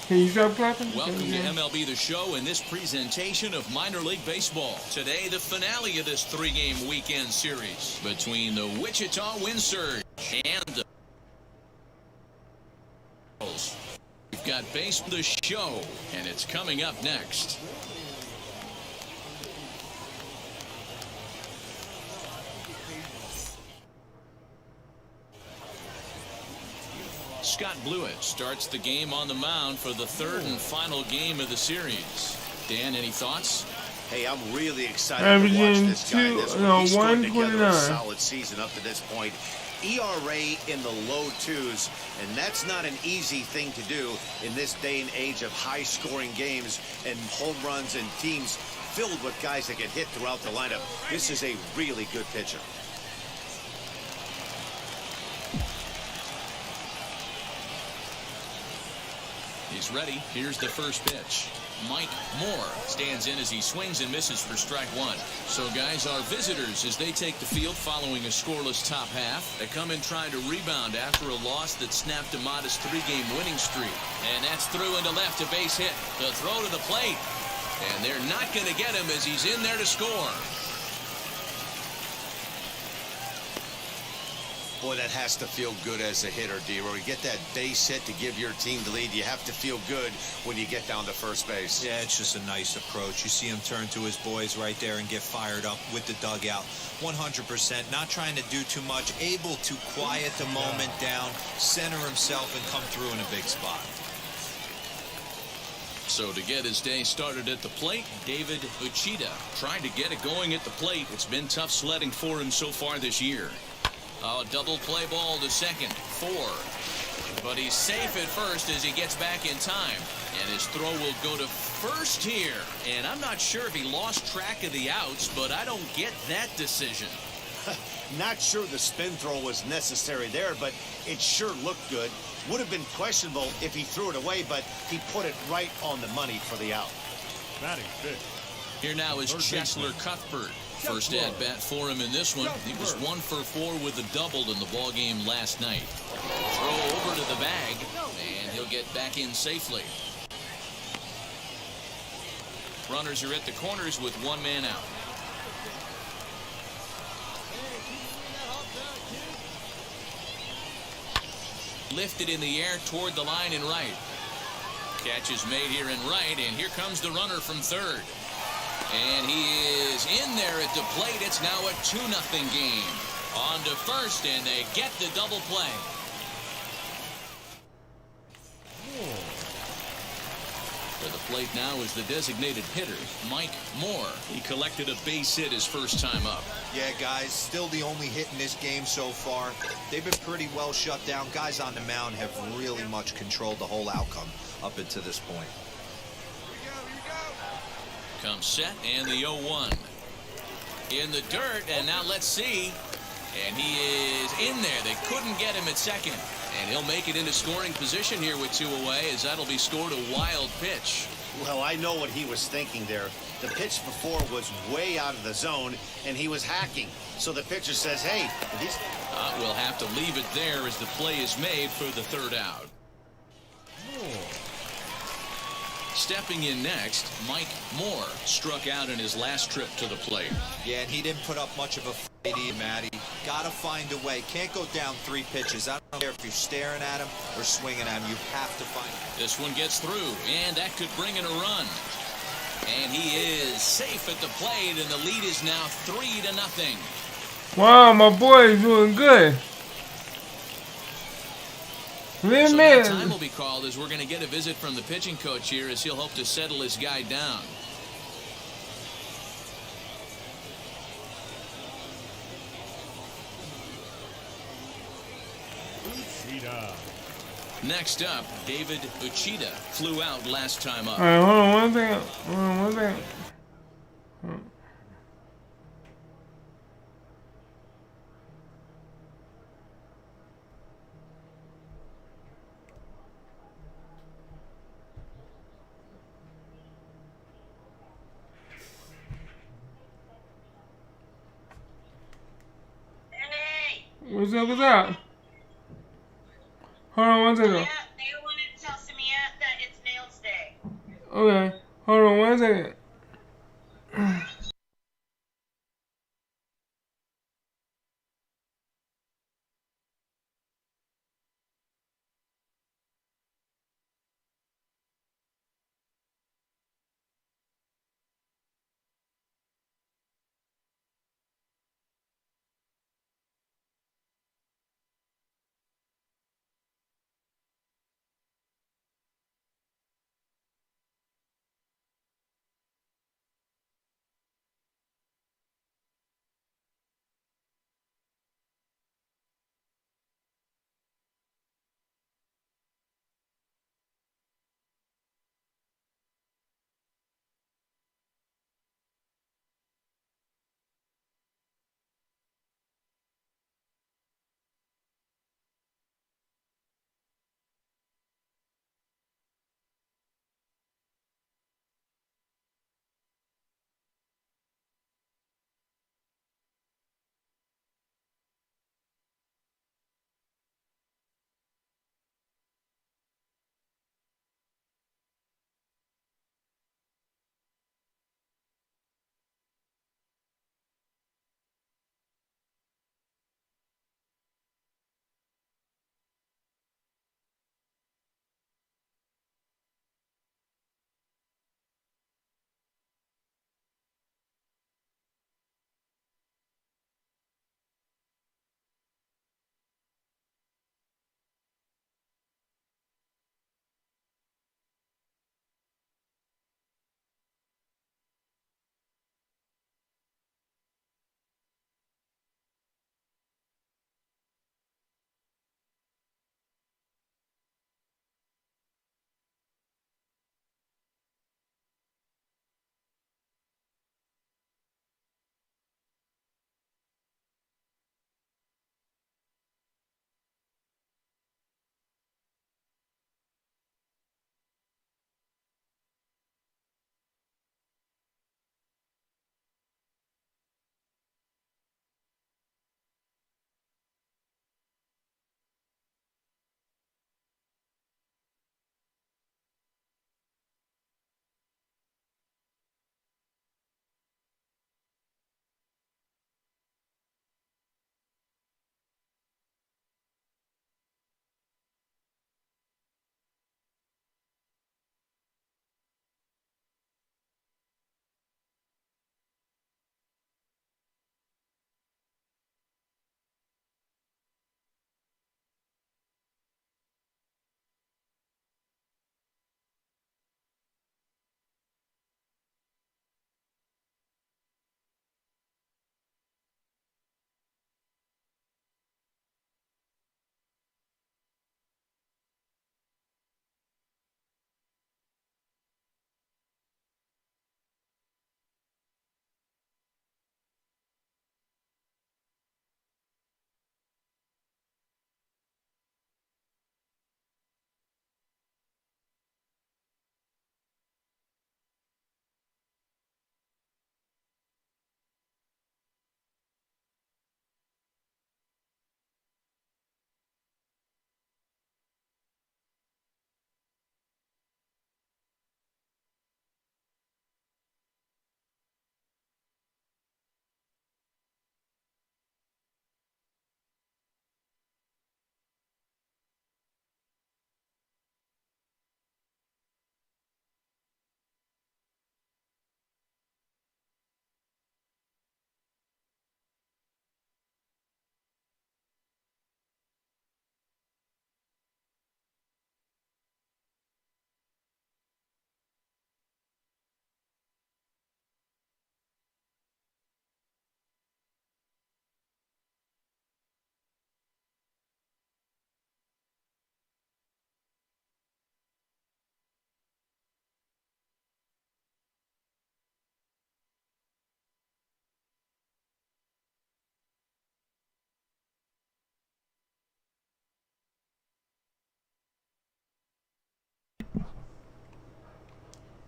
Can you stop clapping? Welcome to MLB The Show and this presentation of minor league baseball. Today, the finale of this three-game weekend series between the Wichita Wind Surge and the Bulls. We've got Baseball The Show, and it's coming up next. Scott Blewett starts the game on the mound for the third and final game of the series. Dan, any thoughts? Hey, I'm really excited to watch this guy. He's put together a 129. solid season up to this point. ERA in the low twos, and that's not an easy thing to do in this day and age of high-scoring games and home runs and teams filled with guys that get hit throughout the lineup. This is a really good pitcher. He's ready. Here's the first pitch. Mike Moore stands in as he swings and misses for strike one. So, guys, our visitors, as they take the field following a scoreless top half, they come in trying to rebound after a loss that snapped a modest three-game winning streak. And that's through into left, a base hit. The throw to the plate. And they're not going to get him as he's in there to score. Boy, that has to feel good as a hitter, D-Roy. You get that base hit to give your team the lead. You have to feel good when you get down to first base. Yeah, it's just a nice approach. You see him turn to his boys right there and get fired up with the dugout. 100%, not trying to do too much, able to quiet the moment down, center himself, and come through in a big spot. So to get his day started at the plate, David Uchida trying to get it going at the plate. It's been tough sledding for him so far this year. A double play ball to second, 4. But he's safe at first as he gets back in time. And his throw will go to first here. And I'm not sure if he lost track of the outs, but I don't get that decision. Not sure the spin throw was necessary there, but it sure looked good. Would have been questionable if he threw it away, but he put it right on the money for the out. Batting fifth. Here now is Chesler Cuthbert. First at bat for him in this one. He was 1 for 4 with a double in the ball game last night. Throw over to the bag, and he'll get back in safely. Runners are at the corners with one man out. Lifted in the air toward the line in right. Catch is made here in right, and here comes the runner from third. And he is in there at the plate. It's now a 2-0 game. On to first, and they get the double play. To the plate now is the designated hitter, Mike Moore. He collected a base hit his first time up. Yeah, guys, still the only hit in this game so far. They've been pretty well shut down. Guys on the mound have really much controlled the whole outcome up until this point. Comes set, and the 0-1. In the dirt, and now let's see. And he is in there. They couldn't get him at second. And he'll make it into scoring position here with 2 away, as that'll be scored a wild pitch. Well, I know what he was thinking there. The pitch before was way out of the zone, and he was hacking. So the pitcher says, hey, he's... We'll have to leave it there as the play is made for the third out. Stepping in next, Mike Moore struck out in his last trip to the plate. Yeah, and he didn't put up much of a fight either, Matty. Gotta find a way. Can't go down 3 pitches. I don't care if you're staring at him or swinging at him. You have to find it. This one gets through, and that could bring in a run. And he is safe at the plate, and the lead is now 3-0. Wow, my boy is doing good. So that time will be called as we're going to get a visit from the pitching coach here as he'll hope to settle his guy down. Uchida. Next up, David Uchida flew out last time up. All right, hold on one second. Hold on one second. What's up, what's up? Hold on one second. Yeah, they wanted to tell Samia that it's nail Okay, hold on 1 second.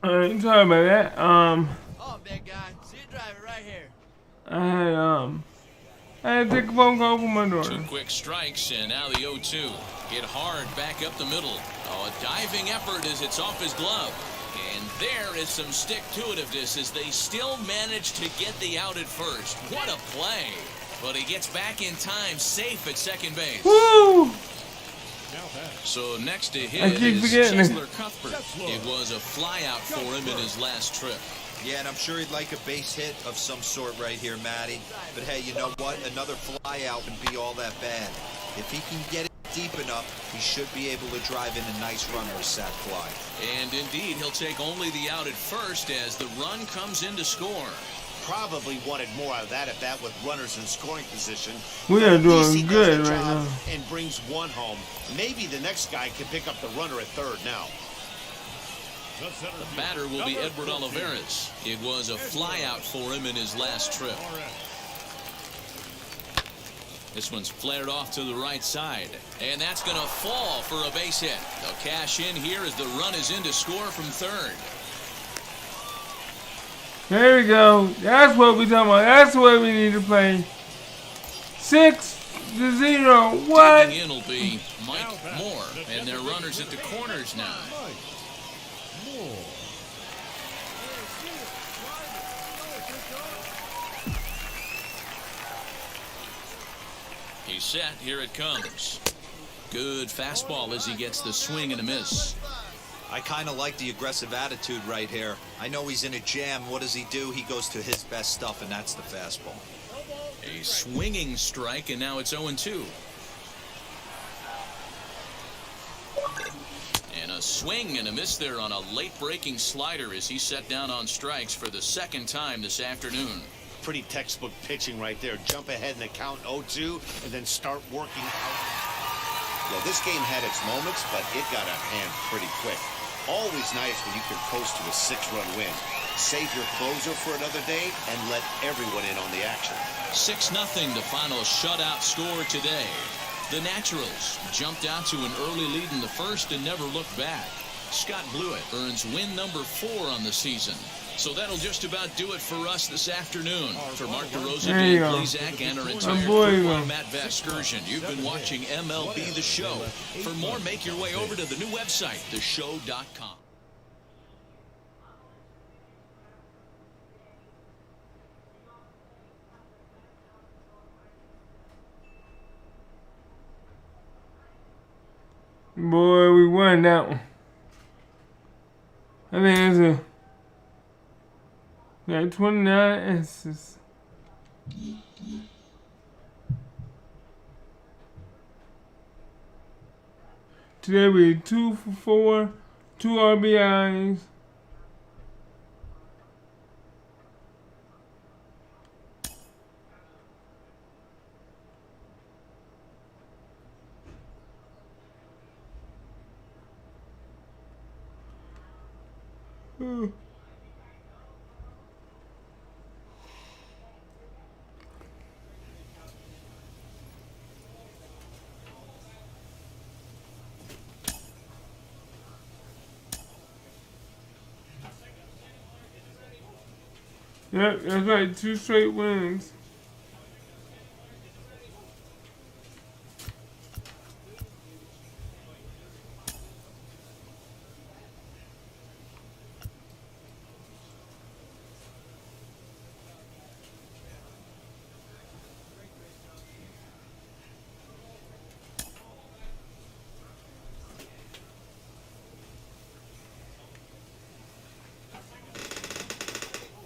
Alright, sorry about that. Oh, big guy. See you driving right here. I had I had to take a phone call from my daughter. 2 quick strikes, and now the 0-2. Hit hard back up the middle. Oh, a diving effort as it's off his glove. And there is some stick-to-itiveness as they still manage to get the out at first. What a play. But he gets back in time, safe at second base. Woo! So next to I hit keep is forgetting. Chandler Cuthbert. It was a flyout for him in his last trip. Yeah, and I'm sure he'd like a base hit of some sort right here, Matty. But hey, you know what? Another flyout wouldn't be all that bad. If he can get it deep enough, he should be able to drive in a nice run with a sac fly. And indeed, he'll take only the out at first as the run comes in to score. Probably wanted more out of that at bat with runners in scoring position. We are At least doing he does good the right job now. and brings one home. Maybe the next guy can pick up the runner at third now. The batter will be Edward Olivares. It was a flyout for him in his last trip. This one's flared off to the right side. And that's going to fall for a base hit. They'll cash in here as the run is in to score from third. There we go. That's what we're talking about. That's the way we need to play. 6-0. What? Digging in will be Mike Moore. And their runners at the corners now. He's set. Here it comes. Good fastball as he gets the swing and a miss. I kind of like the aggressive attitude right here. I know he's in a jam. What does he do? He goes to his best stuff, and that's the fastball. A swinging strike, and now it's 0-2. And a swing and a miss there on a late-breaking slider as he set down on strikes for the second time this afternoon. Pretty textbook pitching right there. Jump ahead in the count 0-2 and then start working out. Yeah, this game had its moments, but it got out of hand pretty quick. Always nice when you can coast to a 6-run win. Save your closer for another day and let everyone in on the action. 6-0, the final shutout score today. The Naturals jumped out to an early lead in the first and never looked back. Scott Blewett earns win number 4 on the season. So that'll just about do it for us this afternoon. For Mark DeRosa, Dave Blazak, and our entire crew, I'm Matt Vasgersian. You've been watching MLB The Show. For more, make your way over to the new website, theshow.com. Boy, we won that one. I think it's a... Yeah, 29 aces. Today we 2 for 4, 2 RBIs. Yep, that's right, 2 straight wins.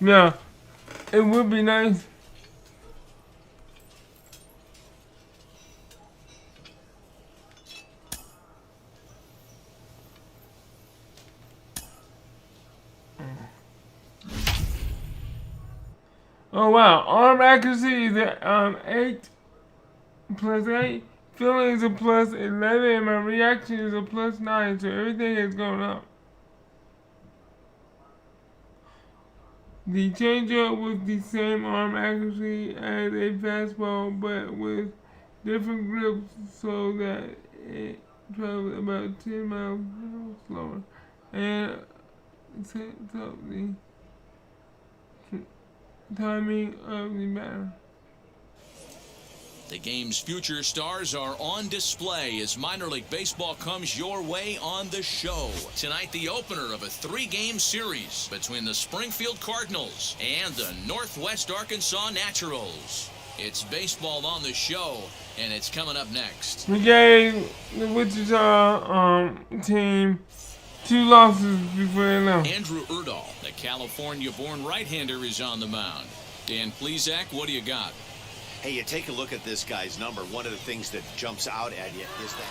Yeah, it would be nice. Oh wow, arm accuracy is at 8 plus 8. Feeling is a plus 11 and my reaction is a plus 9, so everything is going up. The changeup with the same arm accuracy as a fastball, but with different grips so that it travels about 10 miles slower and sets up the timing of the batter. The game's future stars are on display as minor league baseball comes your way on the show. Tonight, the opener of a 3-game series between the Springfield Cardinals and the Northwest Arkansas Naturals. It's baseball on the show, and it's coming up next. We gave the Wichita team 2 losses before they left. Andrew Erdahl, the California-born right-hander, is on the mound. Dan Plesac, what do you got? Hey, you take a look at this guy's number. One of the things that jumps out at you is that.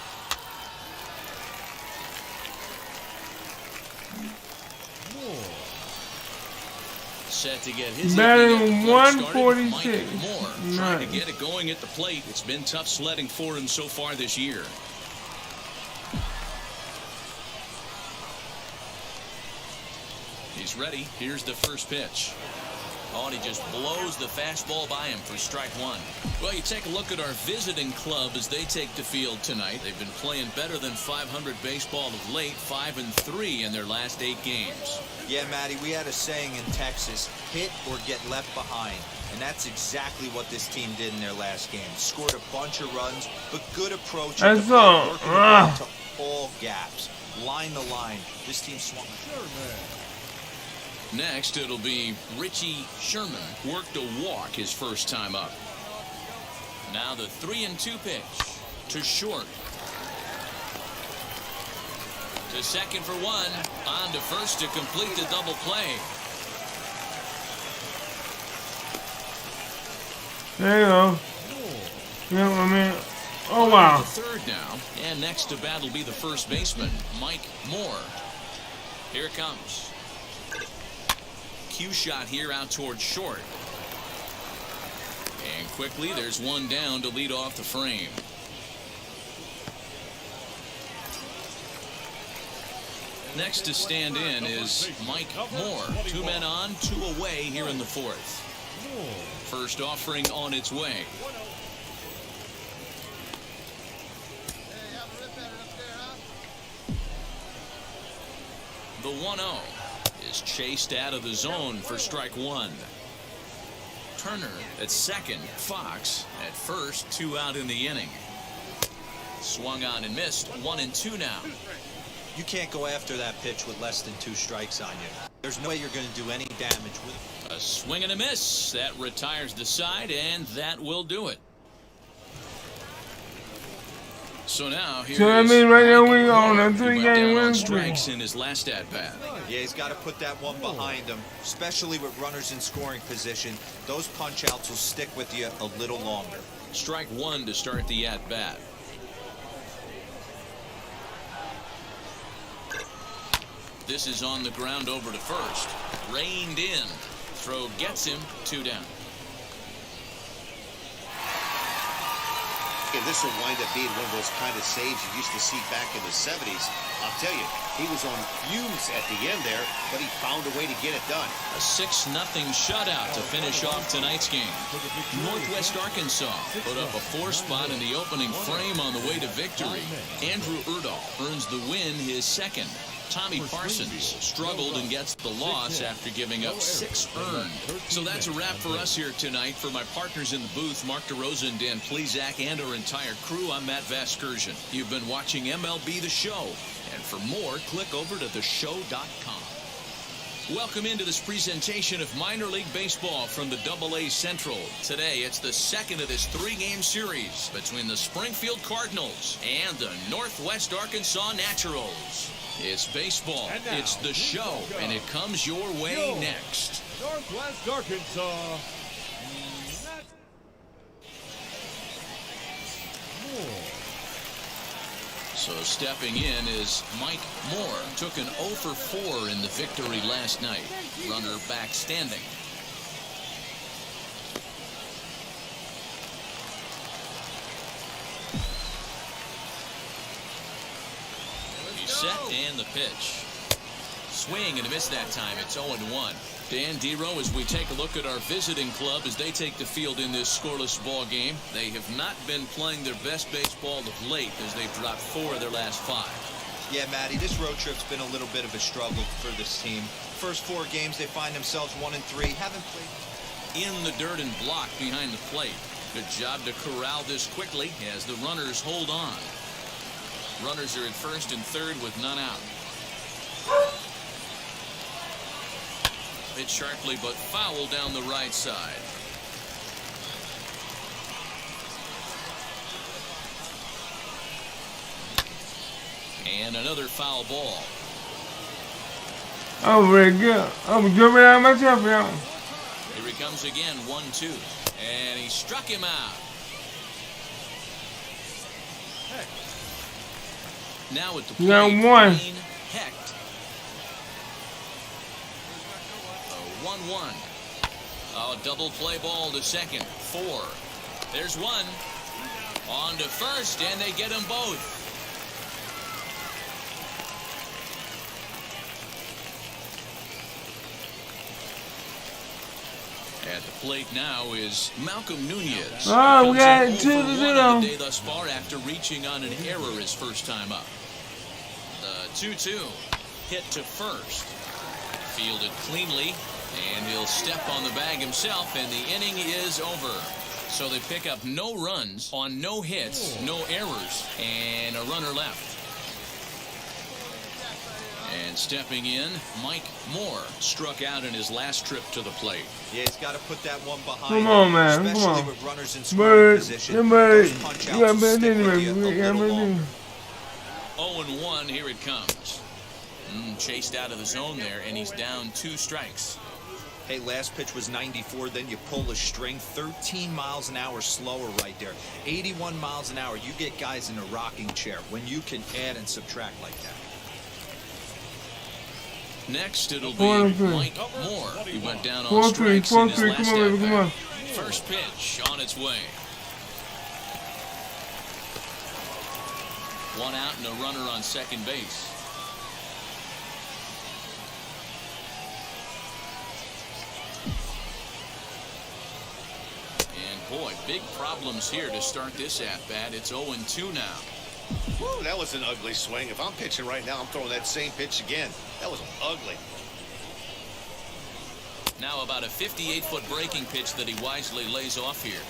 Set to get his batting 146. Mike Moore Nice. trying to get it going at the plate. It's been tough sledding for him so far this year. He's ready. Here's the first pitch. Oh, and he just blows the fastball by him for strike 1. Well, you take a look at our visiting club as they take the field tonight. They've been playing better than 500 baseball of late, 5-3 in their last 8 games. Yeah, Matty, we had a saying in Texas, hit or get left behind. And that's exactly what this team did in their last game. Scored a bunch of runs, but good approach. That's all. To all gaps. Line the line. This team swung. Next, it'll be Richie Sherman. Worked a walk his first time up. Now the 3-2 pitch to short. To second for 1. On to first to complete the double play. There you go. Yeah, I mean, oh wow. The third now, and next to bat will be the first baseman, Mike Moore. Here it comes. Cue shot here out towards short. And quickly, there's one down to lead off the frame. Next to stand in is Mike Moore. 2 men on, 2 away here in the 4th. First offering on its way. The 1-0 is chased out of the zone for strike 1. Turner at second, Fox at first, 2 out in the inning. Swung on and missed, 1-2 now. You can't go after that pitch with less than 2 strikes on you. There's no way you're going to do any damage with it. A swing and a miss. That retires the side, and that will do it. So now here So I mean, right now we on a 3-game win streak. Strikes in his last at bat. Yeah, he's got to put that one behind him, especially with runners in scoring position. Those punch outs will stick with you a little longer. Strike 1 to start the at bat. This is on the ground over to first. Reined in. Throw gets him, 2 down. And this will wind up being one of those kind of saves you used to see back in the 70s. I'll tell you, he was on fumes at the end there, but he found a way to get it done. A 6-0 shutout to finish off tonight's game. Northwest Arkansas put up a 4 spot in the opening frame on the way to victory. Andrew Erdahl earns the win, his 2nd. Tommy Parsons struggled and gets the loss after giving up 6 earned. So that's a wrap for us here tonight. For my partners in the booth, Mark DeRosa and Dan Plesac, and our entire crew, I'm Matt Vasgersian. You've been watching MLB The Show. And for more, click over to theshow.com. Welcome into this presentation of minor league baseball from the AA Central. Today, it's the second of this 3-game series between the Springfield Cardinals and the Northwest Arkansas Naturals. It's baseball, it's the show, and it comes your way next. Northwest Arkansas. So stepping in is Mike Moore. Took an 0 for 4 in the victory last night. Runner back standing. Set and the pitch. Swing and a miss that time. It's 0-1. Dan Dero, as we take a look at our visiting club as they take the field in this scoreless ball game. They have not been playing their best baseball of late as they've dropped 4 of their last 5. Yeah, Matty, this road trip's been a little bit of a struggle for this team. First 4 games, they find themselves 1-3. Haven't played in the dirt and blocked behind the plate. Good job to corral this quickly as the runners hold on. Runners are at first and third with none out. Hit sharply but foul down the right side. And another foul ball. Oh, very good. I'm jumping out myself, y'all. Here he comes again, 1-2. And he struck him out. Now at the plate, one. Hecht. A 1-1. Oh, double play ball to second. 4. There's one. On to first, and they get them both. At the plate now is Malcolm Nunez. Oh, we got Comes 2 in to 0 for 0. one on the day thus far after reaching on an error his first time up. The 2-2 hit to first. Fielded cleanly, and he'll step on the bag himself, and the inning is over. So they pick up no runs on no hits, no errors, and a runner left. And stepping in, Mike Moore struck out in his last trip to the plate. Yeah, he's got to put that one behind. Come on, man. Especially Come on. with runners in scoring position. Those punch outs will stick with you a little longer. 0-1, here it comes. Chased out of the zone there, and he's down 2 strikes. Hey, last pitch was 94, then you pull a string 13 miles an hour slower right there. 81 miles an hour. You get guys in a rocking chair when you can add and subtract like that. Next, it'll be Mike Moore. He went down on strikes in his last at-bat. First pitch on its way. 1 out and a runner on second base. And boy, big problems here to start this at-bat. It's 0-2 now. Woo, that was an ugly swing. If I'm pitching right now, I'm throwing that same pitch again. That was ugly. Now about a 58-foot breaking pitch that he wisely lays off here.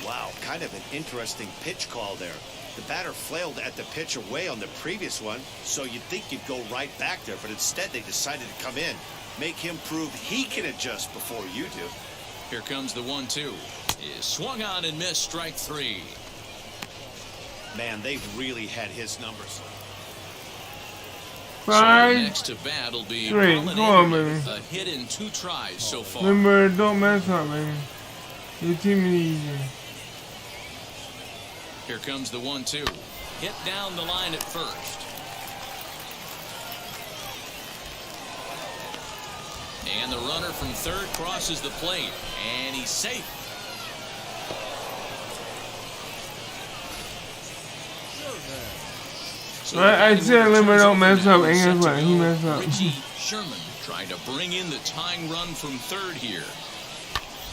Wow, kind of an interesting pitch call there. The batter flailed at the pitch away on the previous one, so you'd think you'd go right back there, but instead they decided to come in, make him prove he can adjust before you do. Here comes the 1-2. Is swung on and missed, strike 3. Man, they've really had his numbers. 5, So next to bat will be 3. Colin Come on, Anderson. baby. A hit in 2 tries so far. Remember, don't mess up, baby. Your team is easy. Here comes the 1-2. Hit down the line at first. And the runner from third crosses the plate, and he's safe. So I said, Limber, don't mess up. Ain't gonna play. He messed up. Richie Sherman trying to bring in the tying run from third here.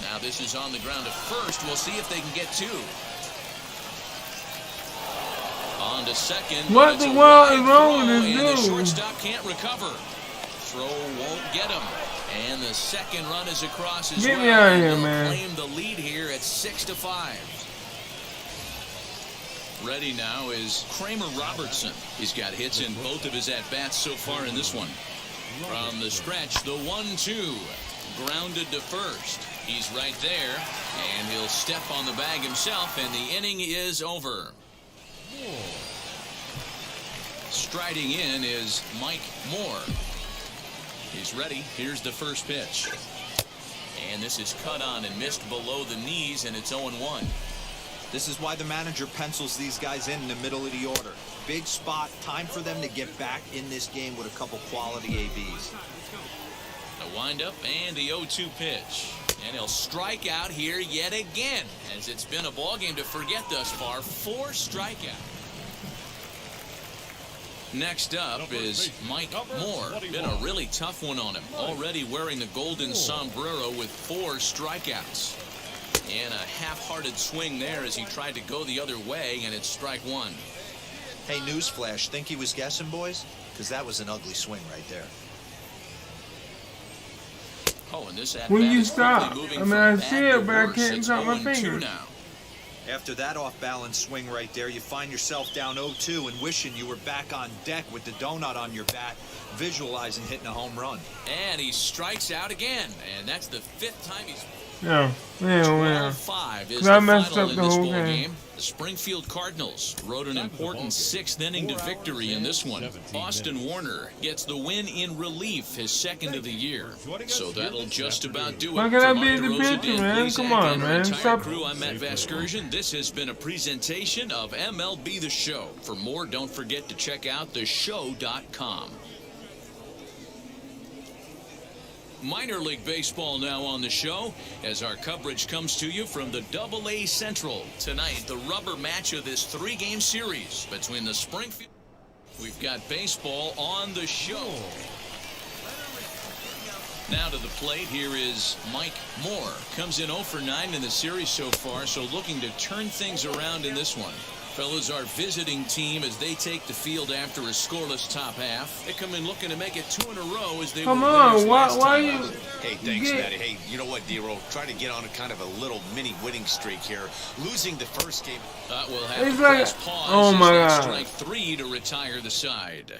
Now this is on the ground at first. We'll see if they can get 2. On to second. What the world is wrong with this And the dude? shortstop can't recover. Throw won't get him. And the second run is across his Get way. me out of here, They'll man. claim the lead here at 6-5. Ready now is Kramer Robertson. He's got hits in both of his at-bats so far in this one. From the stretch, the 1-2. Grounded to first. He's right there, and he'll step on the bag himself, and the inning is over. Striding in is Mike Moore. He's ready. Here's the first pitch. And this is cut on and missed below the knees, and it's 0-1. This is why the manager pencils these guys in the middle of the order. Big spot, time for them to get back in this game with a couple quality ABs. A windup and the 0-2 pitch. And he'll strike out here yet again, as it's been a ball game to forget thus far. 4 strikeouts. Next up is Mike Moore. Been a really tough one on him. Already wearing the golden sombrero with 4 strikeouts. And a half-hearted swing there as he tried to go the other way, and it's strike 1. Hey, newsflash, think he was guessing, boys? Because that was an ugly swing right there. Oh, and this When at-bat you is quickly stop, moving I mean, from I bad see to it, but I worse. can't It's count my 0-2 fingers. now. After that off-balance swing right there, you find yourself down 0-2 and wishing you were back on deck with the donut on your bat, visualizing hitting a home run. And he strikes out again, and that's the 5th time he's... Yeah, 12-5 is I the messed final up in the this whole ball game. game. The Springfield Cardinals rode an important 6th inning to victory in this one. Austin Warner gets the win in relief, his 2nd of the year. So that'll just about do it. Why can't I For be Mike in the DeRosa, picture, Dan man? Plesac, Come on, and our man. entire Stop. crew, I'm Matt Vasgersian. This has been a presentation of MLB The Show. For more, don't forget to check out theshow.com. Minor League Baseball now on the show as our coverage comes to you from the AA Central. Tonight, the rubber match of this 3-game series between the Springfield... We've got baseball on the show. Now to the plate, here is Mike Moore. Comes in 0 for 9 in the series so far, so looking to turn things around in this one. Fellas, our visiting team as they take the field after a scoreless top half. They come in looking to make it 2 in a row as they Come were on, winners last why time you... out. Hey, thanks, Matty. Hey, you know what, D-Roll? Try to get on a kind of a little mini winning streak here. Losing the first game. We'll have It's to like- press pause oh my as God. strike 3 to retire the side.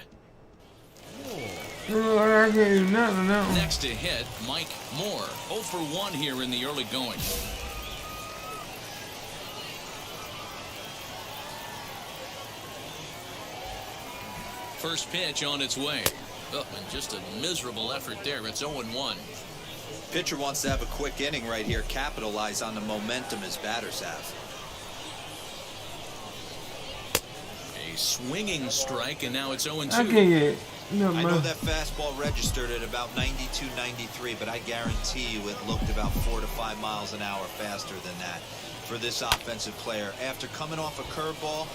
I can't do nothing now. Next to hit, Mike Moore. 0 for 1 here in the early going. First pitch on its way. Oh, and just a miserable effort there. It's 0-1. Pitcher wants to have a quick inning right here, capitalize on the momentum his batters have. A swinging strike, and now it's 0-2. I can't get... No, I know man. that fastball registered at about 92, 93, but I guarantee you it looked about 4 to 5 miles an hour faster than that for this offensive player. After coming off a curveball,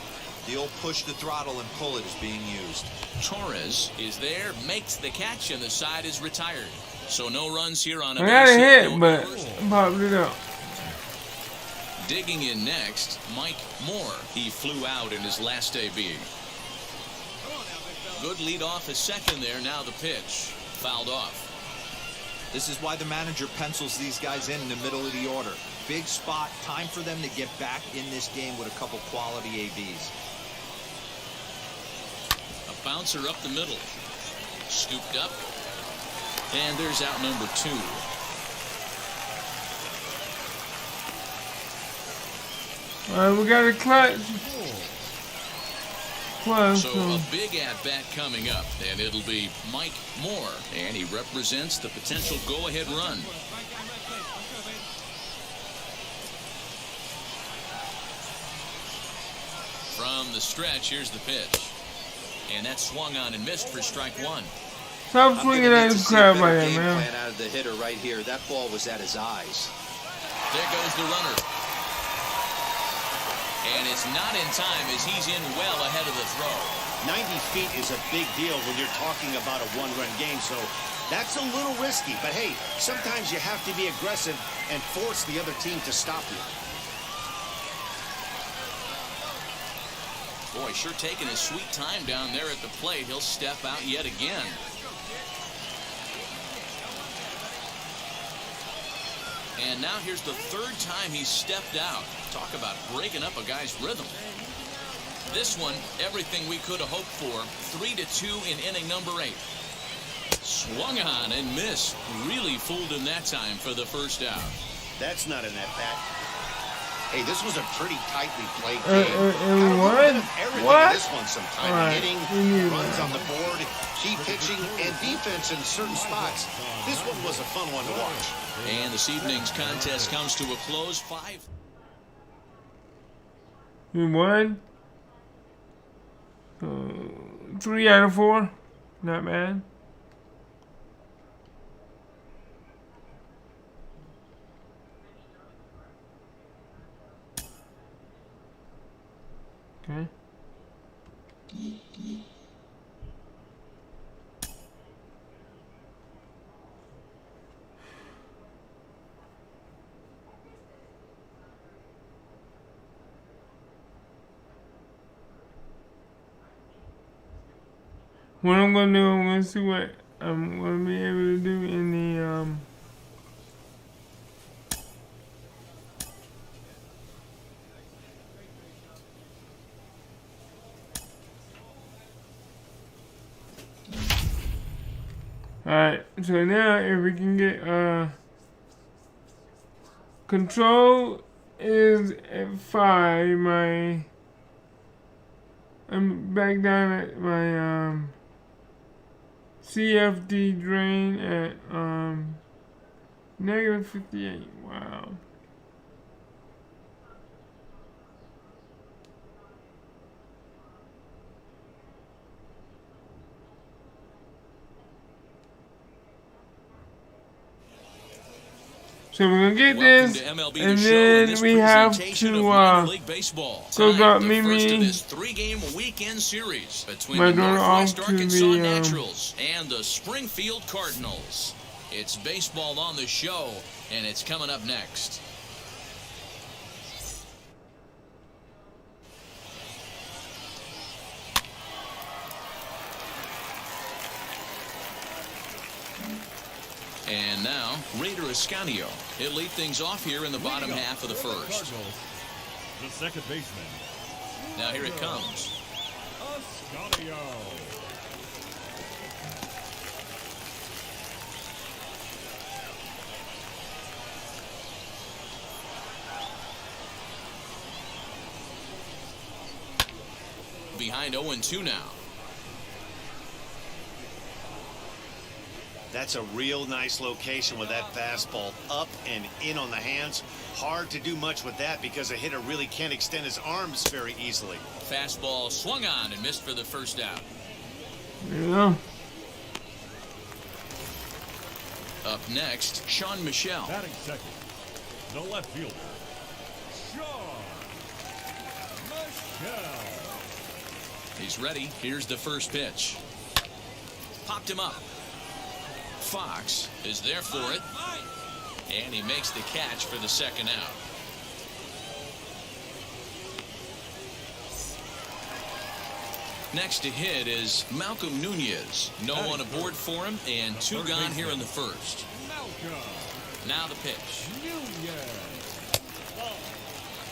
the old push the throttle and pull it is being used. Torres is there, makes the catch, and the side is retired. So no runs here on a I got a base hit, no but errors. I popped it up. Digging in next, Mike Moore. He flew out in his last AB. Good lead off his second there. Now the pitch. Fouled off. This is why the manager pencils these guys in the middle of the order. Big spot, time for them to get back in this game with a couple quality ABs. A bouncer up the middle. Scooped up. And there's out number 2. All right, we got a clutch. Close. So a big at-bat coming up, and it'll be Mike Moore, and he represents the potential go-ahead run. From the stretch, here's the pitch. And that swung on and missed for strike 1. Stop swinging at his crap like that, game man. plan out of the hitter right here. That ball was at his eyes. There goes the runner. And it's not in time as he's in well ahead of the throw. 90 feet is a big deal when you're talking about a one-run game, so that's a little risky. But hey, sometimes you have to be aggressive and force the other team to stop you. Boy, sure taking his sweet time down there at the plate. He'll step out yet again. And now here's the 3rd time he's stepped out. Talk about breaking up a guy's rhythm. This one, everything we could have hoped for. 3-2 in inning number 8. Swung on and missed. Really fooled him that time for the first out. That's not an at-bat. Hey, this was a pretty tightly played game. And Got a little what? bit of everything What? in this one sometime. All right, Hitting, we knew runs that. on the board, key pitching, and defense in certain spots. This one was a fun one to watch. And this evening's contest comes to a close. 5. We won. 3 out of 4. Not bad. Okay. What I'm gonna do, I'm gonna see what I'm gonna be able to do in the Alright, so now if we can get control is at 5. I'm back down at my CFD drain at negative 58. Wow. So we're gonna get Welcome this, to MLB and The Show, and then this we have presentation to of minor league baseball. go Tonight, got the Mimi, first of this 3-game weekend series between my the daughter Northwest off to Arkansas the, Naturals and the Springfield Cardinals. It's baseball on the show, and it's coming up next. And now, Raider Escanio. He'll lead things off here in the bottom half of the first. Cardinals, the second baseman. Now here it comes. Escanio. Behind 0-2 now. That's a real nice location with that fastball up and in on the hands. Hard to do much with that because a hitter really can't extend his arms very easily. Fastball swung on and missed for the first out. yeah. Up next, Sean Michel. Batting second, the left fielder, Sean Michel. He's ready. Here's the first pitch. Popped him up. Fox is there for it. And he makes the catch for the second out. Next to hit is Malcolm Nunez. No one aboard for him, and 2 gone here in the first. Now the pitch.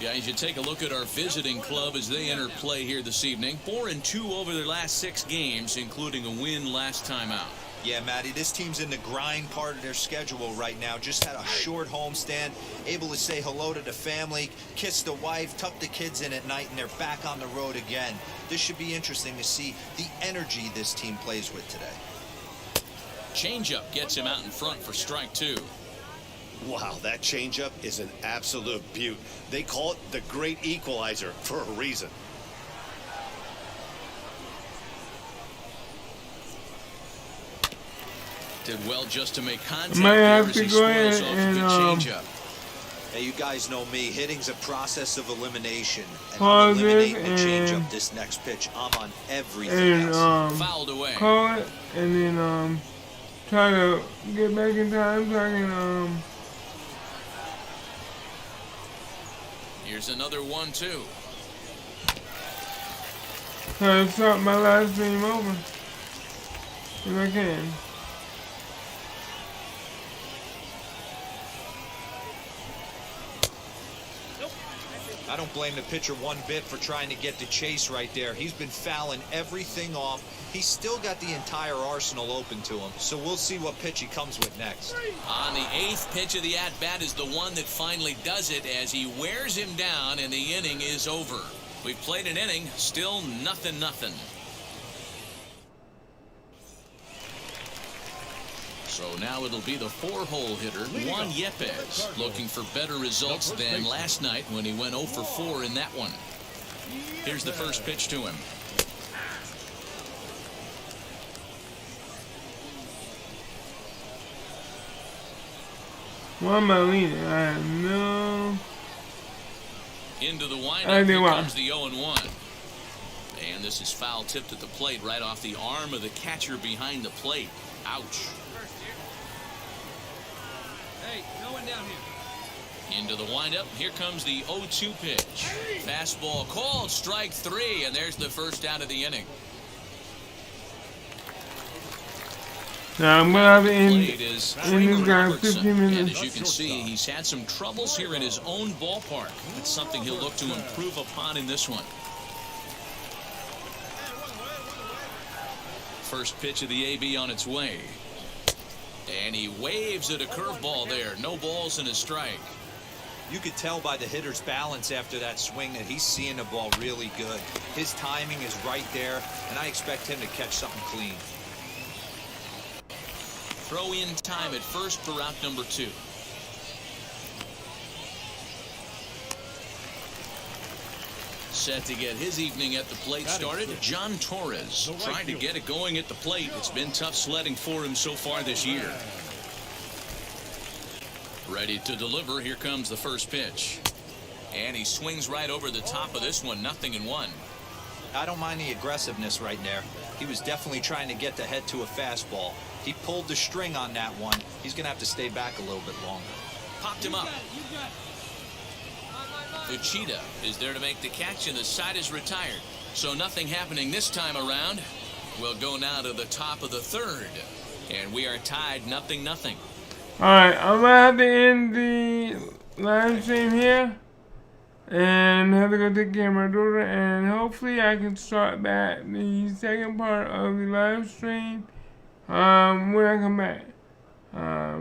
Guys, you take a look at our visiting club as they enter play here this evening. 4-2 over their last 6 games, including a win last time out. Yeah, Matty, this team's in the grind part of their schedule right now. Just had a short homestand, able to say hello to the family, kiss the wife, tuck the kids in at night, and they're back on the road again. This should be interesting to see the energy this team plays with today. Changeup gets him out in front for strike 2. Wow, that changeup is an absolute beaut. They call it the great equalizer for a reason. Did well just to make contact Might here have as to he go squares ahead off a and, good changeup. Hey, you guys know me. Hitting's a process of elimination. And Pause I'm eliminating it the changeup and- this next pitch. I'm on everything And else. Fouled away. call it, and then try to get back in time so I can Here's another 1-2. try to start my last game over if I can. I don't blame the pitcher one bit for trying to get the chase right there. He's been fouling everything off. He's still got the entire arsenal open to him. So we'll see what pitch he comes with next. On the 8th pitch of the at-bat is the one that finally does it as he wears him down and the inning is over. We've played an inning, still 0-0. So now it'll be the 4-hole hitter, Juan Yepes, looking for better results than last night when he went 0 for 4 in that one. Here's the first pitch to him. Why am I leaning? I have no. Into the I windup, do here what? comes the 0-1. And this is foul tipped at the plate right off the arm of the catcher behind the plate. Ouch. Hey, no one down here. Into the windup, here comes the 0-2 pitch. Fastball called, strike 3, and there's the first out of the inning. Now I'm gonna have to end Plate is in this guy Robertson. 15 And minutes. as you can see, he's had some troubles here in his own ballpark. It's something he'll look to improve upon in this one. First pitch of the AB on its way. And he waves at a curveball there. No balls and a strike. You could tell by the hitter's balance after that swing that he's seeing the ball really good. His timing is right there, and I expect him to catch something clean. Throw in time at first for out number 2. Set to get his evening at the plate started, John Torres. Trying to get it going at the plate. It's been tough sledding for him so far this year. Ready to deliver. Here comes the first pitch. And he swings right over the top of this one. 0-1. I don't mind the aggressiveness right there. He was definitely trying to get the head to a fastball. He pulled the string on that one. He's going to have to stay back a little bit longer. Popped him up. Uchida is there to make the catch, and the side is retired. So nothing happening this time around. We'll go now to the top of the 3rd. And we are tied 0-0. Alright, I'm gonna have to end the live stream here. And have to go take care of my daughter. And hopefully I can start back the second part of the live stream when I come back.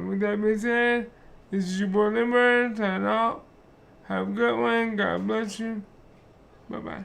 With that being said, this is your boy Limber, signing off. Have a good one. God bless you. Bye-bye.